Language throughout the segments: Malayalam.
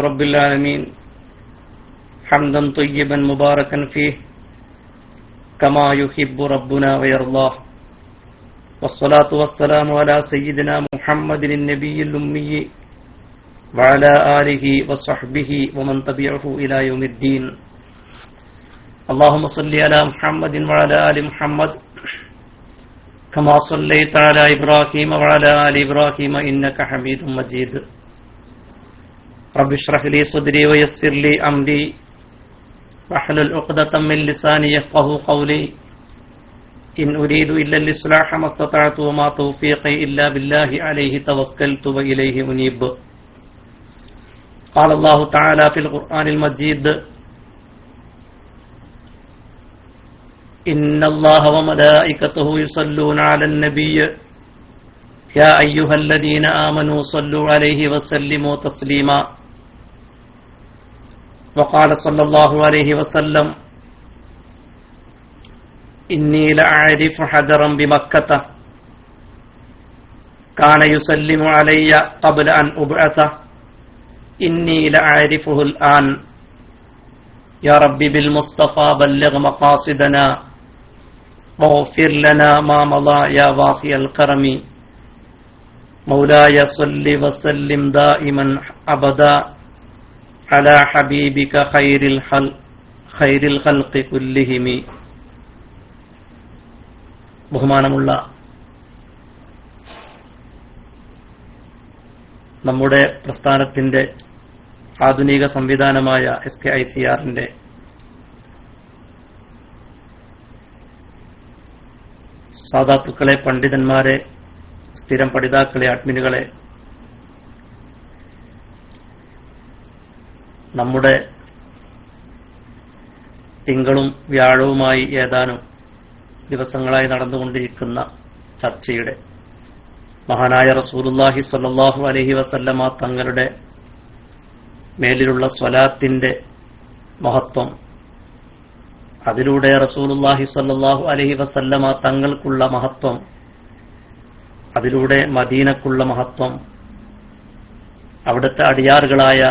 رب العالمين حمدا طيبا مباركا فيه كما يحب ربنا ويرضاه والصلاة والسلام على سيدنا محمد النبي الأمي وعلى آله وصحبه ومن تبعه إلى يوم الدين اللهم صل على محمد وعلى آل محمد كما صليت على إبراهيم وعلى آل إبراهيم إنك حميد مجيد رب اشرح لي صدري ويسر لي أمري واحلل عقدة من لساني يفقهوا قولي إن أريد إلا الإصلاح ما استطعت وما توفيقي إلا بالله عليه توكلت وإليه أنيب قال الله تعالى في القرآن المجيد إن الله وملائكته يصلون على النبي يا أيها الذين آمنوا صلوا عليه وسلموا تسليما وقال صلى الله عليه وسلم إني لأعرف حجرا بمكة كان يسلم علي قبل أن أبعثه إني لأعرفه الآن يا ربي بالمصطفى بلغ مقاصدنا واغفر لنا ما مضى يا واسع الكرم مولاي صل وسلم دائما أبدا على حبيبك خير الخلق كلهم. ബഹുമാനമുള്ള നമ്മുടെ പ്രസ്ഥാനത്തിന്റെ ആധുനിക സംവിധാനമായ SKICRന്റെ സാദാത്തുക്കളെ, പണ്ഡിതന്മാരെ, സ്ഥിരം പഠിതാക്കളെ, അഡ്മിനുകളെ, നമ്മുടെ തിങ്കളും വ്യാഴവുമായി ഏതാനും ദിവസങ്ങളായി നടന്നുകൊണ്ടിരിക്കുന്ന ചർച്ചയുടെ മഹാനായ റസൂലുള്ളാഹി സ്വല്ലല്ലാഹു അലൈഹി വസല്ലമ തങ്ങളുടെ മേലിലുള്ള സ്വലാത്തിന്റെ മഹത്വം, അതിലൂടെ റസൂലുള്ളാഹി സ്വല്ലല്ലാഹു അലൈഹി വസല്ലമ തങ്ങൾക്കുള്ള മഹത്വം, അതിലൂടെ മദീനക്കുള്ള മഹത്വം, അവിടുത്തെ അടിയാറുകളായ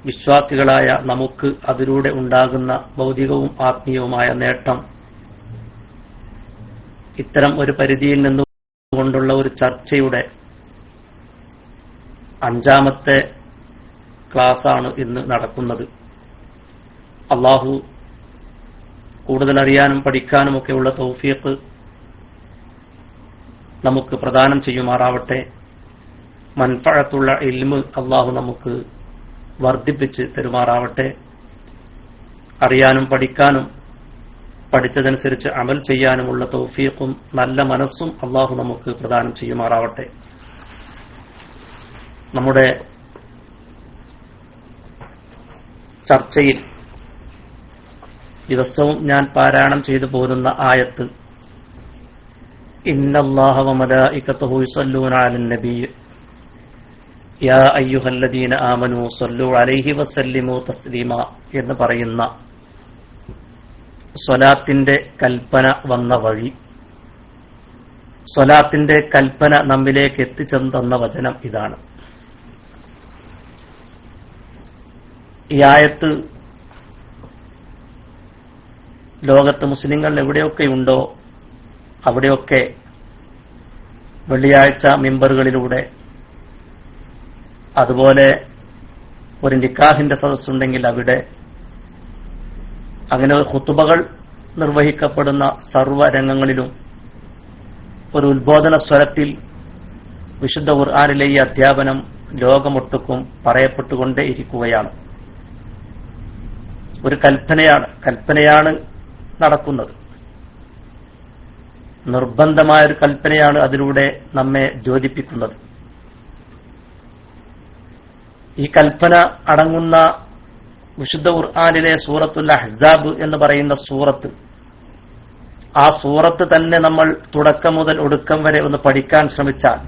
വിശ്വാസികളായ നമുക്ക് അതിലൂടെ ഉണ്ടാകുന്ന ഭൗതികവും ആത്മീയവുമായ നേട്ടം, ഇത്തരം ഒരു പരിധിയിൽ നിന്നുകൊണ്ടുള്ള ഒരു ചർച്ചയുടെ 5ാമത്തെ ക്ലാസ്സാണ് ഇന്ന് നടക്കുന്നത്. അല്ലാഹു കൂടുതൽ അറിയാനും പഠിക്കാനുമൊക്കെയുള്ള തൗഫീഖ് നമുക്ക് പ്രദാനം ചെയ്യുമാറാവട്ടെ. മൻഫഅത്തുള്ള ഇൽമ് അല്ലാഹു നമുക്ക് വർദ്ധിപ്പിച്ച് തരുമാറാവട്ടെ. അറിയാനും പഠിക്കാനും പഠിച്ചതനുസരിച്ച് അമൽ ചെയ്യാനുമുള്ള തൗഫീഖും നല്ല മനസ്സും അല്ലാഹു നമുക്ക് പ്രദാനം ചെയ്യുമാറാവട്ടെ. നമ്മുടെ ചർച്ചയിൽ ദിവസവും ഞാൻ പാരായണം ചെയ്തു പോരുന്ന ആയത്ത് ഇന്നല്ലാഹ വമലായികതുഹു യുസല്ലൂന അലൻ നബിയ്യ് യാ അയ്യുഹല്ലദീന ആമനൂ സ്വല്ലൂ അലൈഹി വസല്ലിമൂ തസ്ലീമാ എന്ന് പറയുന്ന സ്വലാത്തിന്റെ കൽപ്പന വന്ന വഴി, സ്വലാത്തിന്റെ കൽപ്പന നമ്മിലേക്ക് എത്തിച്ചെന്ന വചനം ഇതാണ്. ഈ ആയത്ത് ലോകത്ത് മുസ്ലിങ്ങൾ എവിടെയൊക്കെയുണ്ടോ അവിടെയൊക്കെ വെള്ളിയാഴ്ച മിമ്പറുകളിലൂടെ, അതുപോലെ ഒരു നിക്കാഹിന്റെ സദസ്സുണ്ടെങ്കിൽ അവിടെ, അങ്ങനെ ഖുതുബകൾ നിർവഹിക്കപ്പെടുന്ന സർവ്വരംഗങ്ങളിലും ഒരു ഉദ്ബോധന സ്വരത്തിൽ വിശുദ്ധ ഖുർആനിലെ ഈ അധ്യാപനം ലോകമൊട്ടുക്കും പറയപ്പെട്ടുകൊണ്ടേയിരിക്കുകയാണ്. ഒരു കൽപ്പനയാണ് നടക്കുന്നത്. നിർബന്ധമായൊരു കൽപ്പനയാണ് അതിലൂടെ നമ്മെ ദ്യോതിപ്പിക്കുന്നത്. ഈ കൽപ്പന അടങ്ങുന്ന വിശുദ്ധ ഖുർആനിലെ സൂറത്തുൽ അഹ്സാബ് എന്ന് പറയുന്ന സൂറത്ത്, ആ സൂറത്ത് തന്നെ നമ്മൾ തുടക്കം മുതൽ ഒടുക്കം വരെ ഒന്ന് പഠിക്കാൻ ശ്രമിച്ചാൽ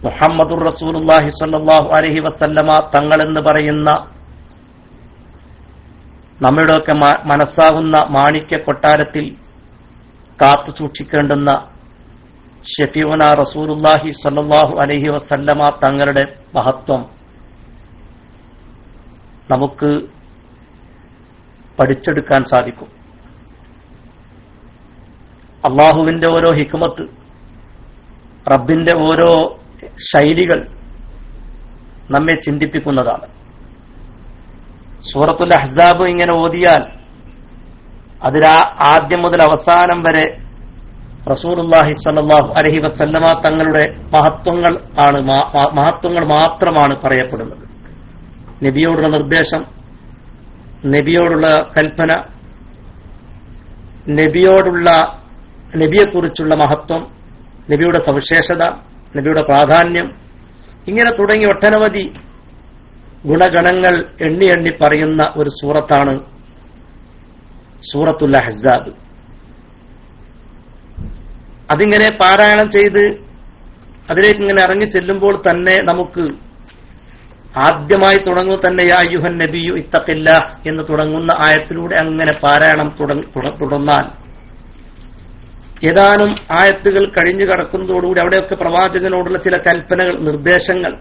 മുഹമ്മദുർ റസൂലുള്ളാഹി സ്വല്ലല്ലാഹു അലൈഹി വസല്ലമ തങ്ങളെന്ന് പറയുന്ന നമ്മുടെയൊക്കെ മനസ്സാകുന്ന മാണിക്യ കൊട്ടാരത്തിൽ കാത്തു സൂക്ഷിക്കേണ്ടുന്ന ഷഫീഉനാ റസൂലുള്ളാഹി സ്വല്ലല്ലാഹു അലൈഹി വസല്ലമ തങ്ങളുടെ മഹത്വം നമുക്ക് പഠിച്ചെടുക്കാൻ സാധിക്കും. അള്ളാഹുവിന്റെ ഓരോ ഹിക്മത്ത്, റബ്ബിന്റെ ഓരോ ശൈലികൾ നമ്മെ ചിന്തിപ്പിക്കുന്നതാണ്. സൂറത്തുൽ അഹ്സാബ് ഇങ്ങനെ ഓതിയാൽ അതിൽ ആദ്യം മുതൽ അവസാനം വരെ റസൂലുള്ളാഹി സ്വല്ലല്ലാഹു അലൈഹി വസല്ലമ തങ്ങളുടെ മഹത്വങ്ങൾ മാത്രമാണ് പറയപ്പെടുന്നത്. നബിയോടുള്ള നിർദ്ദേശം, നബിയോടുള്ള കൽപ്പന, നബിയെക്കുറിച്ചുള്ള മഹത്വം, നബിയുടെ സവിശേഷത, നബിയുടെ പ്രാധാന്യം, ഇങ്ങനെ തുടങ്ങി ഒട്ടനവധി ഗുണഗണങ്ങൾ എണ്ണി എണ്ണി പറയുന്ന ഒരു സൂറത്താണ് സൂറത്തുൽ അഹ്സാബ്. അതിങ്ങനെ പാരായണം ചെയ്ത് അതിലേക്ക് ഇങ്ങനെ ഇറങ്ങി ചെല്ലുമ്പോൾ തന്നെ നമുക്ക് ആദ്യമായി തുടങ്ങുന്നത് തന്നെ യാ അയ്യുഹൻ നബിയു ഇത്തഖില്ലാഹ് എന്ന് തുടങ്ങുന്ന ആയത്തിലൂടെ അങ്ങനെ പാരായണം തുടർന്നാൽ ഏതാനും ആയത്തുകൾ കഴിഞ്ഞു കടക്കുന്നതോടുകൂടി അവിടെയൊക്കെ പ്രവാചകനോടുള്ള ചില കൽപ്പനകൾ, നിർദ്ദേശങ്ങൾ,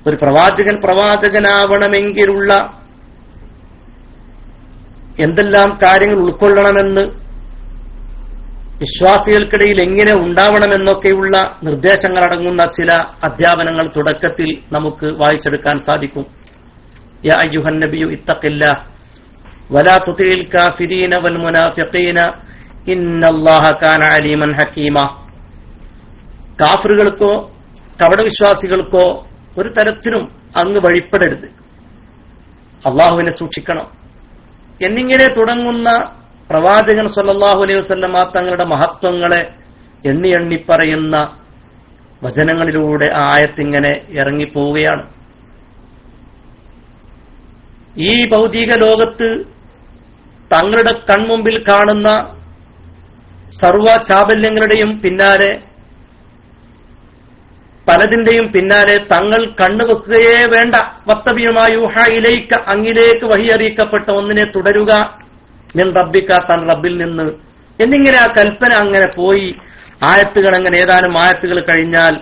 ഒരു പ്രവാചകനാവണമെങ്കിലുള്ള എന്തെല്ലാം കാര്യങ്ങൾ ഉൾക്കൊള്ളണമെന്ന്, വിശ്വാസികൾക്കിടയിൽ എങ്ങനെ ഉണ്ടാവണമെന്നൊക്കെയുള്ള നിർദ്ദേശങ്ങളടങ്ങുന്ന ചില അധ്യാപനങ്ങൾ തുടക്കത്തിൽ നമുക്ക് വായിച്ചെടുക്കാൻ സാധിക്കും. യാ അയ്യുഹൻ നബിയു ഇത്തഖില്ലാഹ് വലാ തുതിഇൽ കാഫിരീന വൽ മുനാഫിഖീന ഇന്നല്ലാഹ കാന അലീമൻ ഹകീമ. കാഫിറുകൾക്കോ കപടവിശ്വാസികൾക്കോ ഒരു തരത്തിലും അങ്ങ് വഴിപ്പെടരുത്, അള്ളാഹുവിനെ സൂക്ഷിക്കണം എന്നിങ്ങനെ തുടങ്ങുന്ന പ്രവാചകൻ സല്ലല്ലാഹു അലൈഹി വസല്ലമ തങ്ങളുടെ മഹത്വങ്ങളെ എണ്ണി എണ്ണി പറയുന്ന വചനങ്ങളിലൂടെ ആ ആയത്തിങ്ങനെ ഇറങ്ങിപ്പോവുകയാണ്. ഈ ഭൗതിക ലോകത്ത് തങ്ങളുടെ കൺമുമ്പിൽ കാണുന്ന സർവ ചാബല്യങ്ങളുടെയും പിന്നാലെ, പലതിന്റെയും പിന്നാലെ തങ്ങൾ കണ്ണുവെക്കുകയേ വേണ്ട. വത്തബിയുമായൂഹ ഇലൈക, അങ്ങിലേക്ക് വഹി അറിയിക്കപ്പെട്ട ഒന്നിനെ തുടരുക, മിൻ റബ്ബിക, താൻ റബ്ബിൽ നിന്ന് എന്നിങ്ങനെ ആ കൽപ്പന അങ്ങനെ പോയി ആയത്തുകൾ അങ്ങനെ ഏതാനും ആയത്തുകൾ കഴിഞ്ഞാൽ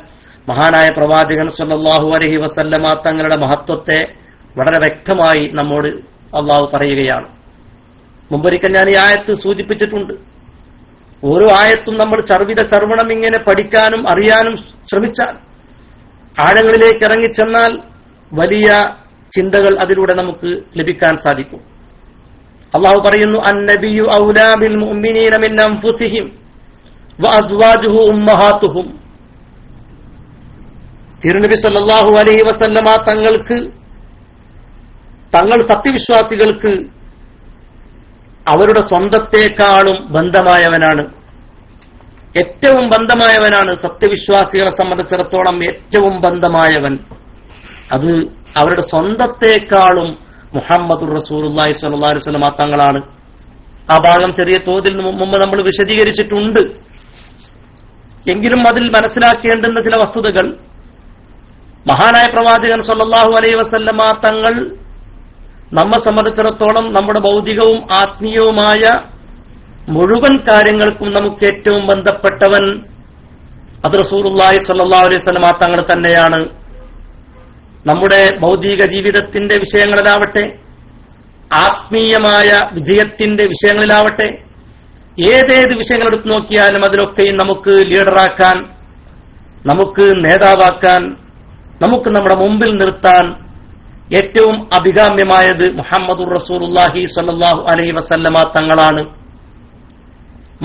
മഹാനായ പ്രവാചകൻ സല്ലല്ലാഹു അലൈഹി വസല്ലമ തങ്ങളുടെ മഹത്വത്തെ വളരെ വ്യക്തമായി നമ്മോട് അള്ളാഹു പറയുകയാണ്. മുമ്പൊരിക്കൽ ഞാൻ ഈ ആയത്ത് സൂചിപ്പിച്ചിട്ടുണ്ട്. ഓരോ ആയത്തും നമ്മൾ ചർവണം ഇങ്ങനെ പഠിക്കാനും അറിയാനും ശ്രമിച്ചാൽ, ആഴങ്ങളിലേക്ക് ഇറങ്ങിച്ചെന്നാൽ വലിയ ചിന്തകൾ അതിലൂടെ നമുക്ക് ലഭിക്കാൻ സാധിക്കും. അള്ളാഹു പറയുന്നു, അന്നബിയു ഔലാ ബിൽ മുഅ്മിനീന മിൻ അൻഫുസിഹിം വഅസ്വാജുഹു ഉമ്മഹാതുഹും. തിരുനബി സല്ലല്ലാഹു അലൈഹി വസല്ലമ തങ്ങൾ സത്യവിശ്വാസികൾക്ക് അവരുടെ സ്വന്തത്തെക്കാളും ബന്ധമായവനാണ്, ഏറ്റവും ബന്ധമായവനാണ്. സത്യവിശ്വാസികളെ സംബന്ധിച്ചിടത്തോളം ഏറ്റവും ബന്ധമായവൻ അത് അവരുടെ സ്വന്തത്തെക്കാളും മുഹമ്മദുർ റസൂലുള്ളാഹി സ്വല്ലല്ലാഹു അലൈഹി വസല്ലം തങ്ങളാണ്. ആ ഭാഗം ചെറിയ തോതിൽ മുമ്പ് നമ്മൾ വിശദീകരിച്ചിട്ടുണ്ട്. എങ്കിലും അതിൽ മനസ്സിലാക്കേണ്ടുന്ന ചില വസ്തുതകൾ, മഹാനായ പ്രവാചകൻ സ്വല്ലല്ലാഹു അലൈഹി വസല്ലമ തങ്ങൾ നമ്മെ സംബന്ധിച്ചിടത്തോളം നമ്മുടെ ഭൗതികവും ആത്മീയവുമായ മുഴുവൻ കാര്യങ്ങൾക്കും നമുക്ക് ഏറ്റവും ബന്ധപ്പെട്ടവൻ അത് റസൂലുള്ളാഹി സ്വല്ലല്ലാഹു അലൈഹി വസല്ലമ തങ്ങൾ തന്നെയാണ്. നമ്മുടെ ഭൗതിക ജീവിതത്തിന്റെ വിഷയങ്ങളിലാവട്ടെ, ആത്മീയമായ വിജയത്തിന്റെ വിഷയങ്ങളിലാവട്ടെ, ഏതേത് വിഷയങ്ങളെടുത്ത് നോക്കിയാലും അതിലൊക്കെയും നമുക്ക് ലീഡറാക്കാൻ, നമുക്ക് നേതാവാക്കാൻ, നമുക്ക് നമ്മുടെ മുമ്പിൽ നിർത്താൻ ഏറ്റവും അഭികാമ്യമായത് മുഹമ്മദുർ റസൂലുള്ളാഹി സ്വല്ലല്ലാഹു അലൈഹി വസല്ലമ തങ്ങളാണ്.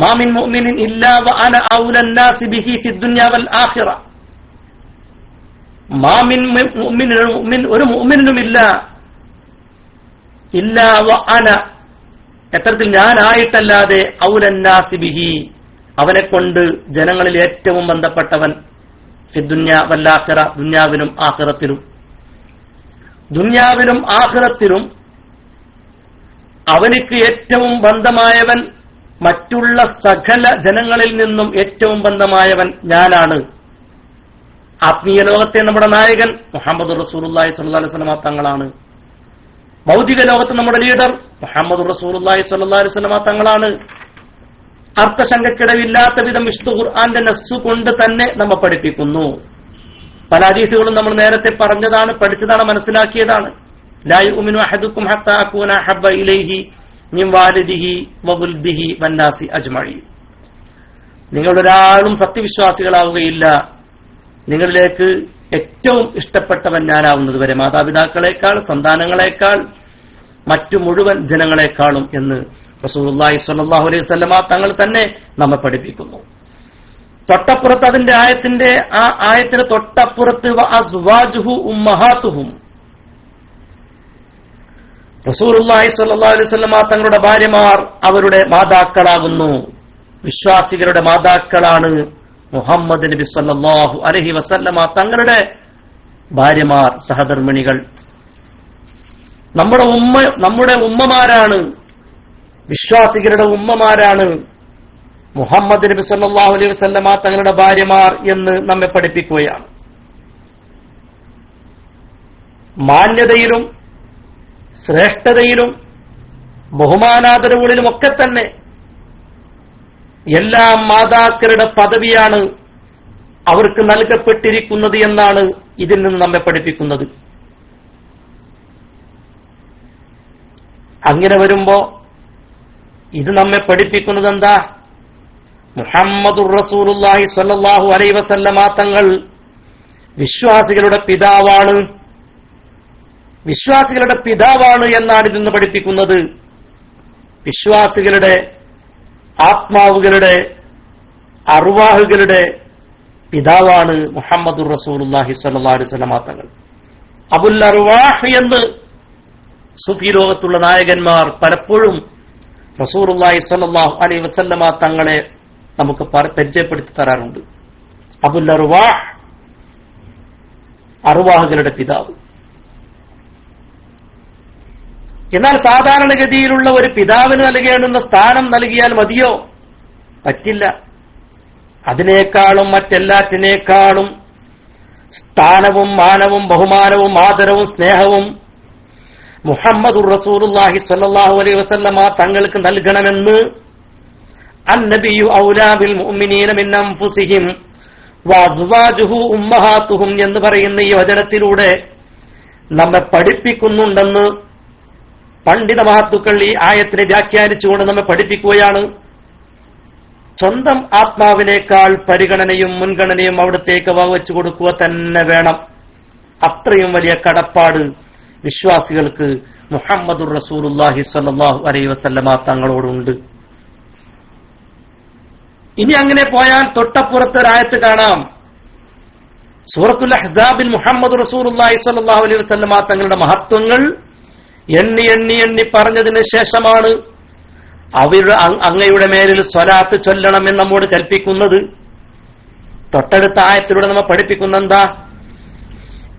മാ മിൻ മുഅ്മിനിൻ ഇല്ലാ വഅന ഔലൻ നാസി ബിഹി ഫിദ് ദുനിയ വൽ ആഖിറ. മാ മിൻ മുഅ്മിനിൻ, ഒരു മുഅ്മിനിനുമില്ല, ഇല്ലാ വഅന, എത്തരത്തിൽ ഞാനായിട്ടല്ലാതെ, ഔലൻ നാസി ബിഹി, അവനെ കൊണ്ട് ജനങ്ങളിൽ ഏറ്റവും ബന്ധപ്പെട്ടവൻ, ഫിദ് ദുനിയ വൽ ആഖിറ, ദുനിയാവിലും ആഖിറത്തിലും. ദുനിയാവിലും ആഖിറത്തിലും അവനിക്ക് ഏറ്റവും ബന്ധമായവൻ, മറ്റുള്ള സകല ജനങ്ങളിൽ നിന്നും ഏറ്റവും ബന്ധമായവൻ ഞാനാണ്. ആത്മീയ ലോകത്തെ നമ്മുടെ നായകൻ മുഹമ്മദ് റസൂലുള്ളാഹി സ്വല്ലല്ലാഹു അലൈഹി വസല്ലമ തങ്ങളാണ്. ഭൗതിക ലോകത്ത് നമ്മുടെ ലീഡർ മുഹമ്മദ് റസൂലുള്ളാഹി സ്വല്ലല്ലാഹു അലൈഹി വസല്ലമ തങ്ങളാണ്. അർത്ഥശങ്കക്കിടവില്ലാത്ത വിധം വിശുദ്ധ ഖുർആന്റെ നസ്സു കൊണ്ട് തന്നെ നമ്മെ പഠിപ്പിക്കുന്നു. പല ഹദീസുകളും നമ്മൾ നേരത്തെ പറഞ്ഞതാണ്, പഠിച്ചതാണ്, മനസ്സിലാക്കിയതാണ്. ലാ യുഅ്മിനു അഹദുക്കും ഹത്താ അകൂന അഹബ്ബ ഇലൈഹി മിൻ വാലിദിഹി വവൽദിഹി വന്നാസി അജ്മഈൻ. നിങ്ങളൊരാളും സത്യവിശ്വാസികളാവുകയില്ല നിങ്ങളിലേക്ക് ഏറ്റവും ഇഷ്ടപ്പെട്ടവൻ ഞാനാവുന്നത് വരെ, മാതാപിതാക്കളെക്കാൾ, സന്താനങ്ങളെക്കാൾ, മറ്റു മുഴുവൻ ജനങ്ങളെക്കാളും എന്ന് റസൂലുള്ളാഹി സ്വല്ലല്ലാഹു അലൈഹി വസല്ലമ തങ്ങൾ തന്നെ നമ്മെ പഠിപ്പിക്കുന്നു. തൊട്ടപ്പുറത്ത് അതിന്റെ ആ ആയത്തിന് തൊട്ടപ്പുറത്ത് വഅസ്വാജുഹു ഉമ്മഹാതുഹും, റസൂലുള്ളാഹി സ്വല്ലല്ലാഹു അലൈഹി വസല്ലമ തങ്ങളുടെ ഭാര്യമാർ അവരുടെ മാതാക്കളാകുന്നു. വിശ്വാസികളുടെ മാതാക്കളാണ് മുഹമ്മദ് നബി സല്ലല്ലാഹു അലൈഹി വസല്ലമ തങ്ങളുടെ ഭാര്യമാർ, സഹധർമ്മിണികൾ. നമ്മുടെ ഉമ്മമാരാണ്, വിശ്വാസികളുടെ ഉമ്മമാരാണ് മുഹമ്മദ് നബി സല്ലല്ലാഹു അലൈഹി വസല്ലമ തങ്ങളുടെ ഭാര്യമാർ എന്ന് നമ്മെ പഠിപ്പിക്കുകയാണ്. മാന്യതയിലും ശ്രേഷ്ഠതയിലും ബഹുമാനാദരവുകളിലുമൊക്കെ തന്നെ എല്ലാ മാതാക്കളുടെ പദവിയാണ് അവർക്ക് നൽകപ്പെട്ടിരിക്കുന്നത് എന്നാണ് ഇതിൽ നിന്ന് നമ്മെ പഠിപ്പിക്കുന്നത്. അങ്ങനെ വരുമ്പോ ഇത് നമ്മെ പഠിപ്പിക്കുന്നത് എന്താ? മുഹമ്മദുർ റസൂലുള്ളാഹി സ്വല്ലല്ലാഹു അലൈഹി വസല്ലമ തങ്ങൾ വിശ്വാസികളുടെ പിതാവാണ്, വിശ്വാസികളുടെ പിതാവാണ് എന്നാണ് ഇതിൽ നിന്ന് പഠിപ്പിക്കുന്നത്. വിശ്വാസികളുടെ ആത്മാവുകളുടെ അർവാഹുകളുടെ പിതാവാണ് മുഹമ്മദുർ റസൂലുള്ളാഹി സ്വല്ലല്ലാഹു അലൈഹി വസല്ലമ തങ്ങൾ. അബുൽ അർവാഹ് എന്ന് സുഫി ലോകത്തുള്ള നായകന്മാർ പലപ്പോഴും റസൂലുള്ളാഹി സ്വല്ലല്ലാഹു അലൈഹി വസല്ലമ തങ്ങളെ നമുക്ക് പരിചയപ്പെടുത്തി തരാറുണ്ട്. അബുൽ അർവാഹ്, അർവാഹുകളുടെ പിതാവ്. എന്നാൽ സാധാരണഗതിയിലുള്ള ഒരു പിതാവിന് നൽകേണ്ടുന്ന സ്ഥാനം നൽകിയാൽ മതിയോ? പറ്റില്ല. അതിനേക്കാളും മറ്റെല്ലാറ്റിനേക്കാളും സ്ഥാനവും മാനവും ബഹുമാനവും ആദരവും സ്നേഹവും മുഹമ്മദുർ റസൂലുള്ളാഹി സ്വല്ലല്ലാഹു അലൈഹി വസല്ലമ തങ്ങൾക്ക് നൽകണമെന്ന് അന്നബിയു ഔലാ ബിൽ മുഅ്മിനീന മിൻ അൻഫുസിഹിം വഅസ്വാജുഹു ഉമ്മഹാതുഹും എന്ന് പറയുന്ന ഈ വചനത്തിലൂടെ നമ്മെ പഠിപ്പിക്കുന്നുണ്ടെന്ന് പണ്ഡിത മഹത്തുക്കൾ ഈ ആയത്തിനെ വ്യാഖ്യാനിച്ചുകൊണ്ട് നമ്മെ പഠിപ്പിക്കുകയാണ്. സ്വന്തം ആത്മാവിനേക്കാൾ പരിഗണനയും മുൻഗണനയും അവിടത്തേക്ക് വകവെച്ചു കൊടുക്കുക തന്നെ വേണം. അത്രയും വലിയ കടപ്പാട് വിശ്വാസികൾക്ക് മുഹമ്മദുർ റസൂലുള്ളാഹി സ്വല്ലല്ലാഹു അലൈഹി വസല്ലമ തങ്ങളോടുണ്ട്. ഇനി അങ്ങനെ പോയാൽ തൊട്ടപ്പുറത്തൊരായത്ത് കാണാം. സൂറത്തുൽ അഹ്സാബിൽ മുഹമ്മദ് റസൂലുള്ളാഹി സ്വല്ലല്ലാഹു അലൈഹി വസല്ലമ തങ്ങളുടെ മഹത്വങ്ങൾ എണ്ണി എണ്ണി എണ്ണി പറഞ്ഞതിന് ശേഷമാണ് അവരുടെ അങ്ങയുടെ മേലിൽ സ്വലാത്ത് ചൊല്ലണമെന്ന് നമ്മോട് കൽപ്പിക്കുന്നത്. തൊട്ടടുത്ത ആയത്തിലൂടെ നമ്മൾ പഠിപ്പിക്കുന്ന എന്താ?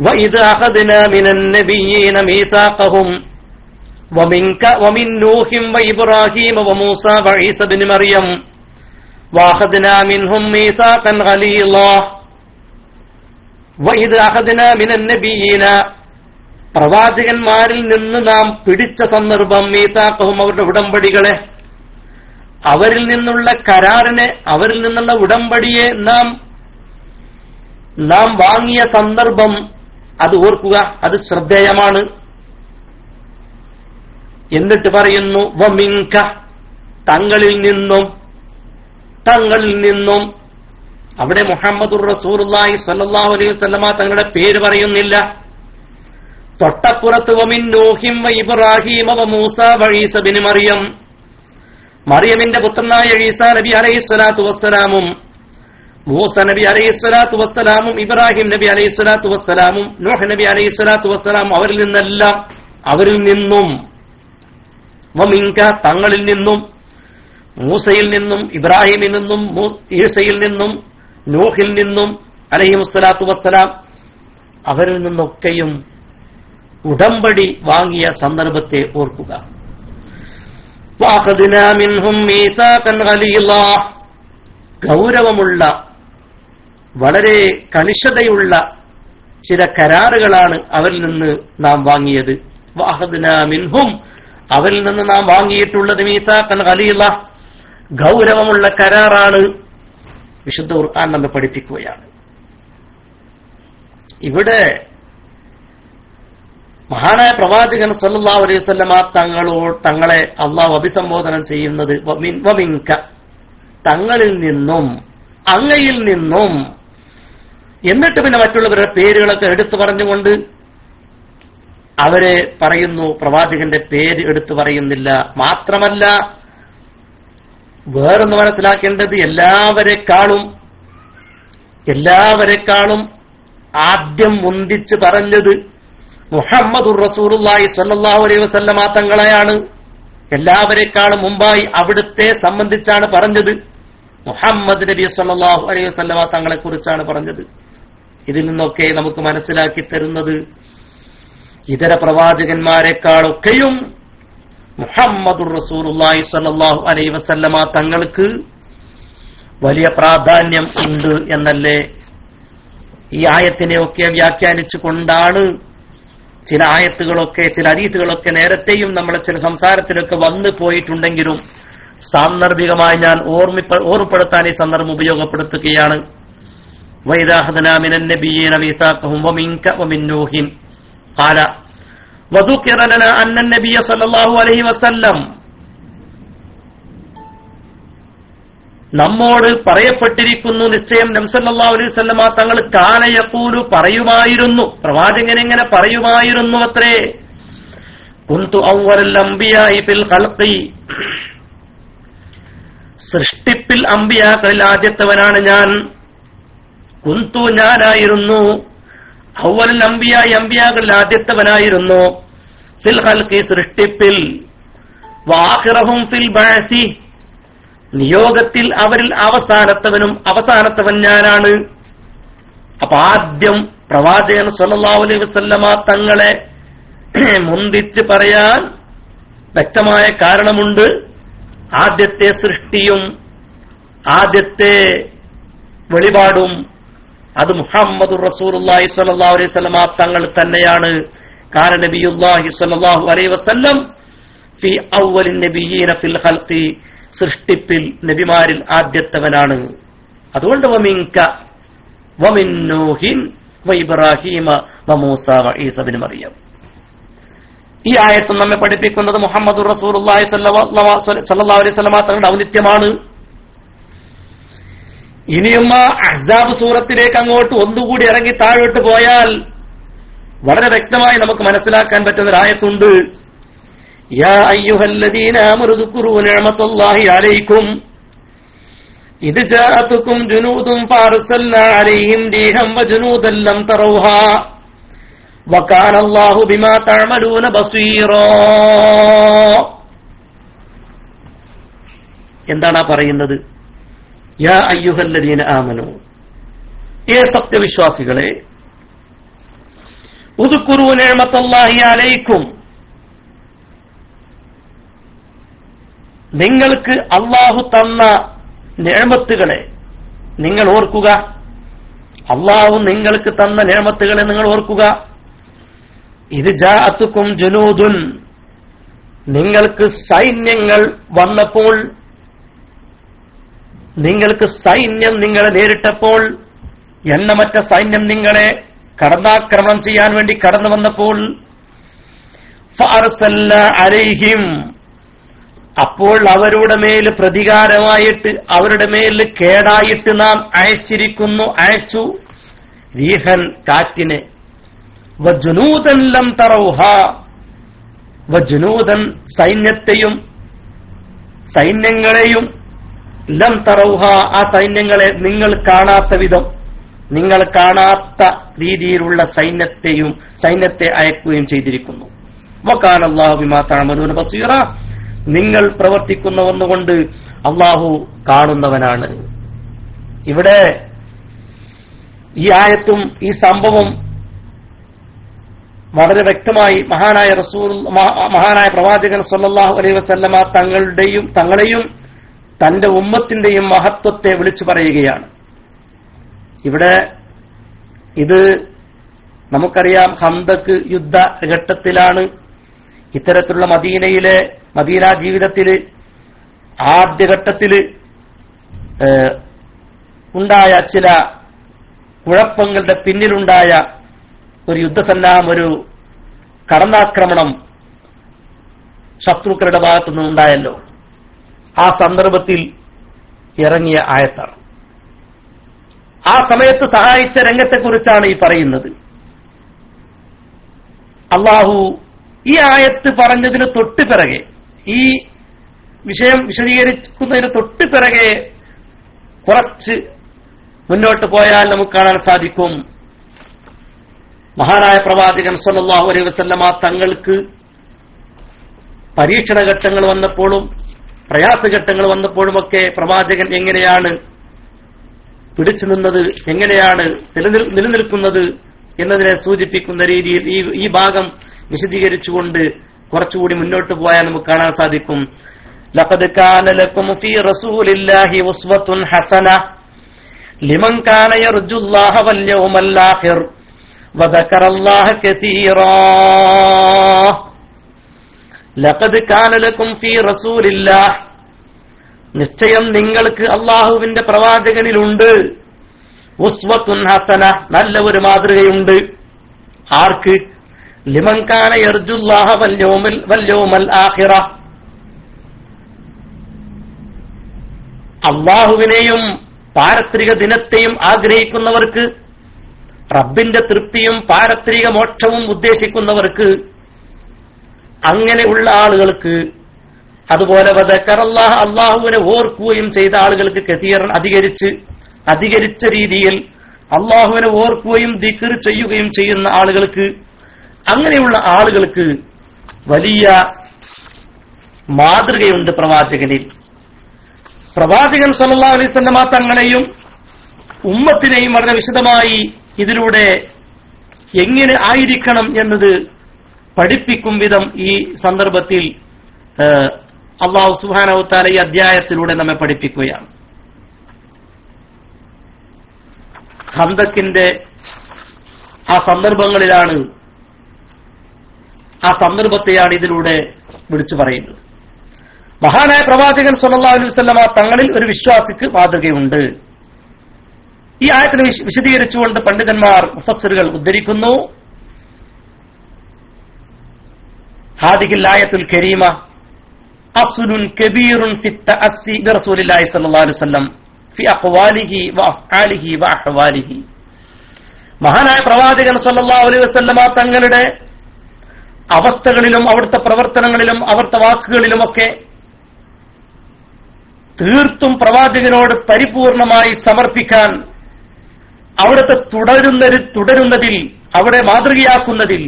വഇദ് അഖദ്നാ മിനൻ നബിയ്യീന മീസാഖഹും വമിൻക വമിൻ നൂഹിൻ വഇബ്രാഹീമ വമൂസാ വഈസ ഇബ്നു മറിയം വഅഖദ്നാ മിൻഹും മീസാഖൻ ഗലീളാ. വഇദ് അഖദ്നാ മിനൻ നബിയ്യീന, പ്രവാചകന്മാരിൽ നിന്ന് നാം പിടിച്ച സന്ദർഭം, മീസാഖഹും അവരുടെ ഉടമ്പടികളെ, അവരിൽ നിന്നുള്ള കരാറിനെ, അവരിൽ നിന്നുള്ള ഉടമ്പടിയെ നാം വാങ്ങിയ സന്ദർഭം അത് ഓർക്കുക, അത് ശ്രദ്ധേയമാണ്. എന്നിട്ട് പറയുന്നു വമിൻക, തങ്ങളിൽ നിന്നും. അവിടെ മുഹമ്മദുർ റസൂലുള്ളാഹി സ്വല്ലല്ലാഹു അലൈഹി വസല്ലമ തങ്ങളുടെ പേര് പറയുന്നില്ല. തൊട്ടപ്പുറത്ത് വമിൻ നൂഹിം വഇബ്രാഹീമ വമൂസാ വഈസ ഇബ്നു മറിയം, മറിയമിന്റെ പുത്രനായ ഈസാ നബി അലൈഹിസ്സലാത്തു വസ്സലാമും മൂസ നബി അലൈഹിസ്സലാത്തു വസ്സലാമും ഇബ്രാഹിം നബി അലൈഹിസ്സലാത്തു വസ്സലാമും നൂഹ് നബി അലൈഹിസ്സലാത്തു വസ്സലാമും അവരിൽ നിന്നും വമിൻക, തങ്ങളിൽ നിന്നും, മൂസയിൽ നിന്നും, ഇബ്രാഹിമിൽ നിന്നും, ഈസയിൽ നിന്നും, നൂഹിൽ നിന്നും അലൈഹിമുസ്സലാത്തു വസ്സലാം, അവരിൽ നിന്നൊക്കെയും ഉടമ്പടി വാങ്ങിയ സന്ദർഭത്തെ ഓർക്കുക. വഅഖദ്നാ മിൻഹും മീസാഖൻ ഗലീളാ, ഗൗരവമുള്ള, വളരെ കണിശതയുള്ള ചില കരാറുകളാണ് അവരിൽ നിന്ന് നാം വാങ്ങിയത്. വഅഖദ്നാ മിൻഹും, അവരിൽ നിന്ന് നാം വാങ്ങിയിട്ടുള്ളത് മീസാഖൻ ഗലീളാ, ഗൗരവമുള്ള കരാറാണ് വിശുദ്ധ ഖുർആൻ നമ്മെ പഠിപ്പിക്കുകയാണ്. ഇവിടെ മഹാനായ പ്രവാചകൻ സല്ലല്ലാഹു അലൈഹി വസല്ലമ തങ്ങളെ അള്ളാഹു അഭിസംബോധന ചെയ്യുന്നത് വമിൻക, തങ്ങളിൽ നിന്നും, അങ്ങയിൽ നിന്നും, എന്നിട്ട് പിന്നെ മറ്റുള്ളവരുടെ പേരുകളൊക്കെ എടുത്തു പറഞ്ഞുകൊണ്ട് അവരെ പറയുന്നു. പ്രവാചകന്റെ പേര് എടുത്തു പറയുന്നില്ല. മാത്രമല്ല, വേറൊന്ന് മനസ്സിലാക്കേണ്ടത്, എല്ലാവരെക്കാളും ആദ്യം മുന്തിച്ച് പറഞ്ഞത് മുഹമ്മദുർ റസൂലുള്ളാഹി സ്വല്ലല്ലാഹു അലൈഹി വസല്ലമ തങ്ങളെയാണ്. എല്ലാവരെക്കാളും മുമ്പായി അവിടുത്തെ സംബന്ധിച്ചാണ് പറഞ്ഞത്. മുഹമ്മദ് നബി സ്വല്ലല്ലാഹു അലൈഹി വസല്ലമ തങ്ങളെ കുറിച്ചാണ് പറഞ്ഞത്. ഇതിൽ നിന്നൊക്കെ നമുക്ക് മനസ്സിലാക്കി തരുന്നത് ഇതര പ്രവാചകന്മാരെക്കാളൊക്കെയും മുഹമ്മദുർ റസൂലുള്ളാഹി സ്വല്ലല്ലാഹു അലൈഹി വസല്ലമ തങ്ങൾക്ക് വലിയ പ്രാധാന്യം ഉണ്ട് എന്നല്ലേ. ഈ ആയത്തിനെയൊക്കെ വ്യാഖ്യാനിച്ചുകൊണ്ടാണ് ചില ആയത്തുകളൊക്കെ, ചില ഹദീസുകളൊക്കെ നേരത്തെയും നമ്മളെ ചില സംസാരത്തിലൊക്കെ വന്നു പോയിട്ടുണ്ടെങ്കിലും സാന്ദർഭികമായി ഞാൻ ഓർമ്മപ്പെടുത്താൻ ഈ സന്ദർഭം ഉപയോഗപ്പെടുത്തുകയാണ്. വഇദാ അഖദ്നാ മിനൻ നബിയ്യീന മീസാഖഹും വമിൻക വമിൻ നൂഹിൻ ഖാല വദുകിറ ലനാ അന്ന നബിയ്യ സല്ലല്ലാഹു അലൈഹി വസല്ലം, നമ്മോട് പറയപ്പെട്ടിരിക്കുന്നു, നിശ്ചയം നബി സല്ലല്ലാഹു അലൈഹി വസല്ലമ തങ്ങൾ കാന യഖൂലു പറയുമായിരുന്നു, പ്രവാചകൻ എങ്ങനെ പറയുമായിരുന്നു അത്രേ, കുന്തു അവ്വലൽ അംബിയാഇ ഫിൽ ഖൽഖി, സൃഷ്ടിപ്പിൽ അംബിയാക്കളിൽ ആദ്യത്തവനാണ് ഞാൻ. കുന്തു ഞാനായിരുന്നു, അവ്വലൽ അംബിയാഇ അംബിയാക്കളിൽ ആദ്യത്തവനായിരുന്നു, ഫിൽ ഖൽഖി സൃഷ്ടിപ്പിൽ, വആഖിറഹും ഫിൽ ബഅസി നിയോഗത്തിൽ അവരിൽ അവസാനത്തവൻ ഞാനാണ്. അപ്പൊ ആദ്യം പ്രവാചകൻ സല്ലല്ലാഹു അലൈഹി വസല്ലമ തങ്ങളെ മുന്തിച്ച് പറയാൻ വ്യക്തമായ കാരണമുണ്ട്. ആദ്യത്തെ സൃഷ്ടിയും ആദ്യത്തെ വെളിപാടും അത് മുഹമ്മദുർ റസൂലുള്ളാഹി സ്വല്ലല്ലാഹു അലൈഹി വസല്ലമ തങ്ങൾ തന്നെയാണ്. കാന നബിയുല്ലാഹി സ്വല്ലല്ലാഹു അലൈഹി വസല്ലം ഫി അവ്വലിൻ നബിയ്യീന ഫിൽ ഖൽഖി, സൃഷ്ടിപ്പിൽ നബിമാരിൽ ആദ്യത്തവനാണ്. അതുകൊണ്ട് വമിൻക വമിൻ നൂഹിൻ വഇബ്രാഹീമ വമൂസ വഈസ ഇബ്നു മറിയം. ഈ ആയത്ത് നമ്മെ പഠിപ്പിക്കുന്നത് മുഹമ്മദുർ റസൂലുള്ളാഹി സ്വല്ലല്ലാഹു അലൈഹി വസല്ലമ തങ്ങളുടെ ഔന്നിത്യമാണ്. ഇനിയും ആ അഹ്സാബ് സൂറത്തിലേക്ക് അങ്ങോട്ട് ഒന്നുകൂടി ഇറങ്ങി താഴോട്ട് പോയാൽ വളരെ വ്യക്തമായി നമുക്ക് മനസ്സിലാക്കാൻ പറ്റുന്ന ഒരു ആയത്തുണ്ട്. യാ അയ്യുഹല്ലദീന ആമനൂ ദുക്റൂ നിഅമത്തല്ലാഹി അലൈക്കും ഇദ് ജാഅതുകും ജുനൂദുൻ ഫഅർസൽനാ അലൈഹിം റീഹൻ വജുനൂദൻ ലം തറൗഹാ വകാന അല്ലാഹു ബിമാ തഅമലൂന ബസീറാ. എന്താണ് പറയുന്നത്? യാ അയ്യുഹല്ലദീന ആമനൂ, ഏ സത്യവിശ്വാസികളെ, ഉദ്കുറൂ നിഅമത്തല്ലാഹി അലൈക്കും, നിങ്ങൾക്ക് അല്ലാഹു തന്ന നിഅമത്തുകളെ നിങ്ങൾ ഓർക്കുക. അല്ലാഹു നിങ്ങൾക്ക് തന്ന നിഅമത്തുകളെ നിങ്ങൾ ഓർക്കുക. ഇത് ജാഅതുകും ജുനൂദുൻ, നിങ്ങൾക്ക് സൈന്യങ്ങൾ വന്നപ്പോൾ, നിങ്ങൾക്ക് സൈന്യം നിങ്ങളെ നേരിട്ടപ്പോൾ, എണ്ണമറ്റ സൈന്യം നിങ്ങളെ കടന്നാക്രമണം ചെയ്യാൻ വേണ്ടി കടന്നു വന്നപ്പോൾ, ഫഅർസൽനാ അലൈഹിം, അപ്പോൾ അവരുടെ മേൽ പ്രതികാരമായിട്ട്, അവരുടെ മേൽ കേടായിട്ട് നാം അയച്ചു റീഹൻ കാറ്റിനെ, വജുനൂദൻ ലം തറൗഹാ, വജുനൂദൻ സൈന്യങ്ങളെയും ലം തറൗഹാ, ആ സൈന്യങ്ങളെ നിങ്ങൾ കാണാത്ത വിധം, നിങ്ങൾ കാണാത്ത രീതിയിലുള്ള സൈന്യത്തെ അയക്കുകയും ചെയ്തിരിക്കുന്നു. വകാന അല്ലാഹു ബിമാ തഅമലൂന ബസീറ, നിങ്ങൾ പ്രവർത്തിക്കുന്ന ഒന്നുകൊണ്ട് അല്ലാഹു കാണുന്നവനാണ്. ഇവിടെ ഈ ആയത്തും ഈ സംഭവം വളരെ വ്യക്തമായി മഹാനായ പ്രവാചകൻ സല്ലല്ലാഹു അലൈഹി വസല്ലമ തങ്ങളെയും തന്റെ ഉമ്മത്തിന്റെയും മഹത്വത്തെ വിളിച്ചു പറയുകയാണ്. ഇവിടെ ഇത് നമുക്കറിയാം, ഖന്ദഖ് യുദ്ധഘട്ടത്തിലാണ് ഇത്തരത്തിലുള്ള മദീന ജീവിതത്തിൽ ആദ്യഘട്ടത്തിൽ ഉണ്ടായ ചില കുഴപ്പങ്ങളുടെ പിന്നിലുണ്ടായ ഒരു യുദ്ധസന്നാഹം, ഒരു കടന്നാക്രമണം ശത്രുക്കളുടെ ഭാഗത്തുനിന്ന് ഉണ്ടായല്ലോ. ആ സന്ദർഭത്തിൽ ഇറങ്ങിയ ആയത്താണ്. ആ സമയത്ത് സഹായിച്ച രംഗത്തെക്കുറിച്ചാണ് ഈ പറയുന്നത്. അള്ളാഹു ഈ ആയത്ത് പറഞ്ഞതിന് തൊട്ടുപിറകെ, ഈ വിഷയം വിശദീകരിക്കുന്നതിന് തൊട്ടുപിറകെ കുറച്ച് മുന്നോട്ട് പോയാൽ നമുക്ക് കാണാൻ സാധിക്കും, മഹാനായ പ്രവാചകൻ സ്വല്ലല്ലാഹു അലൈഹി വസല്ലമ തങ്ങൾക്ക് പരീക്ഷണഘട്ടങ്ങൾ വന്നപ്പോഴും പ്രയാസഘട്ടങ്ങൾ വന്നപ്പോഴുമൊക്കെ പ്രവാചകൻ എങ്ങനെയാണ് പിടിച്ചു നിന്നത്, എങ്ങനെയാണ് നിലനിൽക്കുന്നത് എന്നതിനെ സൂചിപ്പിക്കുന്ന രീതിയിൽ ഈ ഭാഗം വിശദീകരിച്ചുകൊണ്ട് കുറച്ചുകൂടി മുന്നോട്ട് പോയാൽ നമുക്ക് കാണാൻ സാധിക്കും. ലഖദ് കാന ലക്കും ഫീ റസൂലില്ലാഹി ഉസ്വത്തുൻ ഹസന ലിമൻ കാന യർജുല്ലാഹ വൽ യൗമൽ ആഖിർ വദക്കറല്ലാഹ കസീറാ. ലഖദ് കാന ലക്കും ഫീ റസൂലില്ലാഹ്, നിശ്ചയം നിങ്ങൾക്ക് അള്ളാഹുവിന്റെ പ്രവാചകനിലുണ്ട് ഉസ്വത്തുൻ ഹസന, നല്ല ഒരു മാതൃകയുണ്ട്. ആർക്ക്? ലിമൻ കാന യർജുല്ലാഹ വൽ യൗമൽ ആഖിറ, അള്ളാഹുവിനെയും പാരത്രിക ദിനത്തെയും ആഗ്രഹിക്കുന്നവർക്ക്, റബ്ബിന്റെ തൃപ്തിയും പാരത്രിക മോക്ഷവും ഉദ്ദേശിക്കുന്നവർക്ക്, അങ്ങനെയുള്ള ആളുകൾക്ക്, അതുപോലെ വദക്കറല്ലാഹ, അള്ളാഹുവിനെ ഓർക്കുകയും ചെയ്ത ആളുകൾക്ക്, കസീറൻ അധികരിച്ച രീതിയിൽ അള്ളാഹുവിനെ ഓർക്കുകയും ദിക്ർ ചെയ്യുകയും ചെയ്യുന്ന ആളുകൾക്ക്, അങ്ങനെയുള്ള ആളുകൾക്ക് വലിയ മാതൃകയുണ്ട് പ്രവാചകനിൽ. പ്രവാചകൻ സല്ലല്ലാഹു അലൈഹി വസല്ലമ തങ്ങളെയും ഉമ്മത്തിനെയും വളരെ വിശദമായി ഇതിലൂടെ എങ്ങനെ ആയിരിക്കണം എന്നത് പഠിപ്പിക്കും വിധം ഈ സന്ദർഭത്തിൽ അല്ലാഹു സുബ്ഹാനഹു വ തആല ഈ അധ്യായത്തിലൂടെ നമ്മെ പഠിപ്പിക്കുകയാണ്. ഖന്ദക്കിന്റെ ആ സന്ദർഭത്തെയാണ് ഇതിലൂടെ വിളിച്ചു പറയുന്നത്. മഹാനായ പ്രവാചകൻ സല്ലല്ലാഹു അലൈഹി വസല്ലമ തങ്ങളിൽ ഒരു വിശ്വാസിക്ക് മാതൃകയുണ്ട്. ഈ ആയത്തിനെ വിശദീകരിച്ചുകൊണ്ട് പണ്ഡിതന്മാർ മുഫസ്സിറുകൾ ഉദ്ധരിക്കുന്നു, ഹാദിഹിൽ ആയത്തുൽ കരീമ അസ്ലുൻ കബീറുൻ ഫി തഅസ്സി ബിറസൂലില്ലാഹി സ്വല്ലല്ലാഹു അലൈഹി വസല്ലം ഫി അഖ്വാലിഹി വഅഫ്ആലിഹി വഅഹ്വാലിഹി. മഹാനായ പ്രവാചകൻ സല്ലല്ലാഹു അലൈഹി വസല്ലമ തങ്ങളുടെ അവസ്ഥകളിലും അവിടുത്തെ പ്രവർത്തനങ്ങളിലും അവിടുത്തെ വാക്കുകളിലുമൊക്കെ തീർത്തും പ്രവാചകനോട് പരിപൂർണമായി സമർപ്പിക്കാൻ, അവിടുത്തെ തുടരുന്നതിൽ, അവിടെ മാതൃകയാക്കുന്നതിൽ,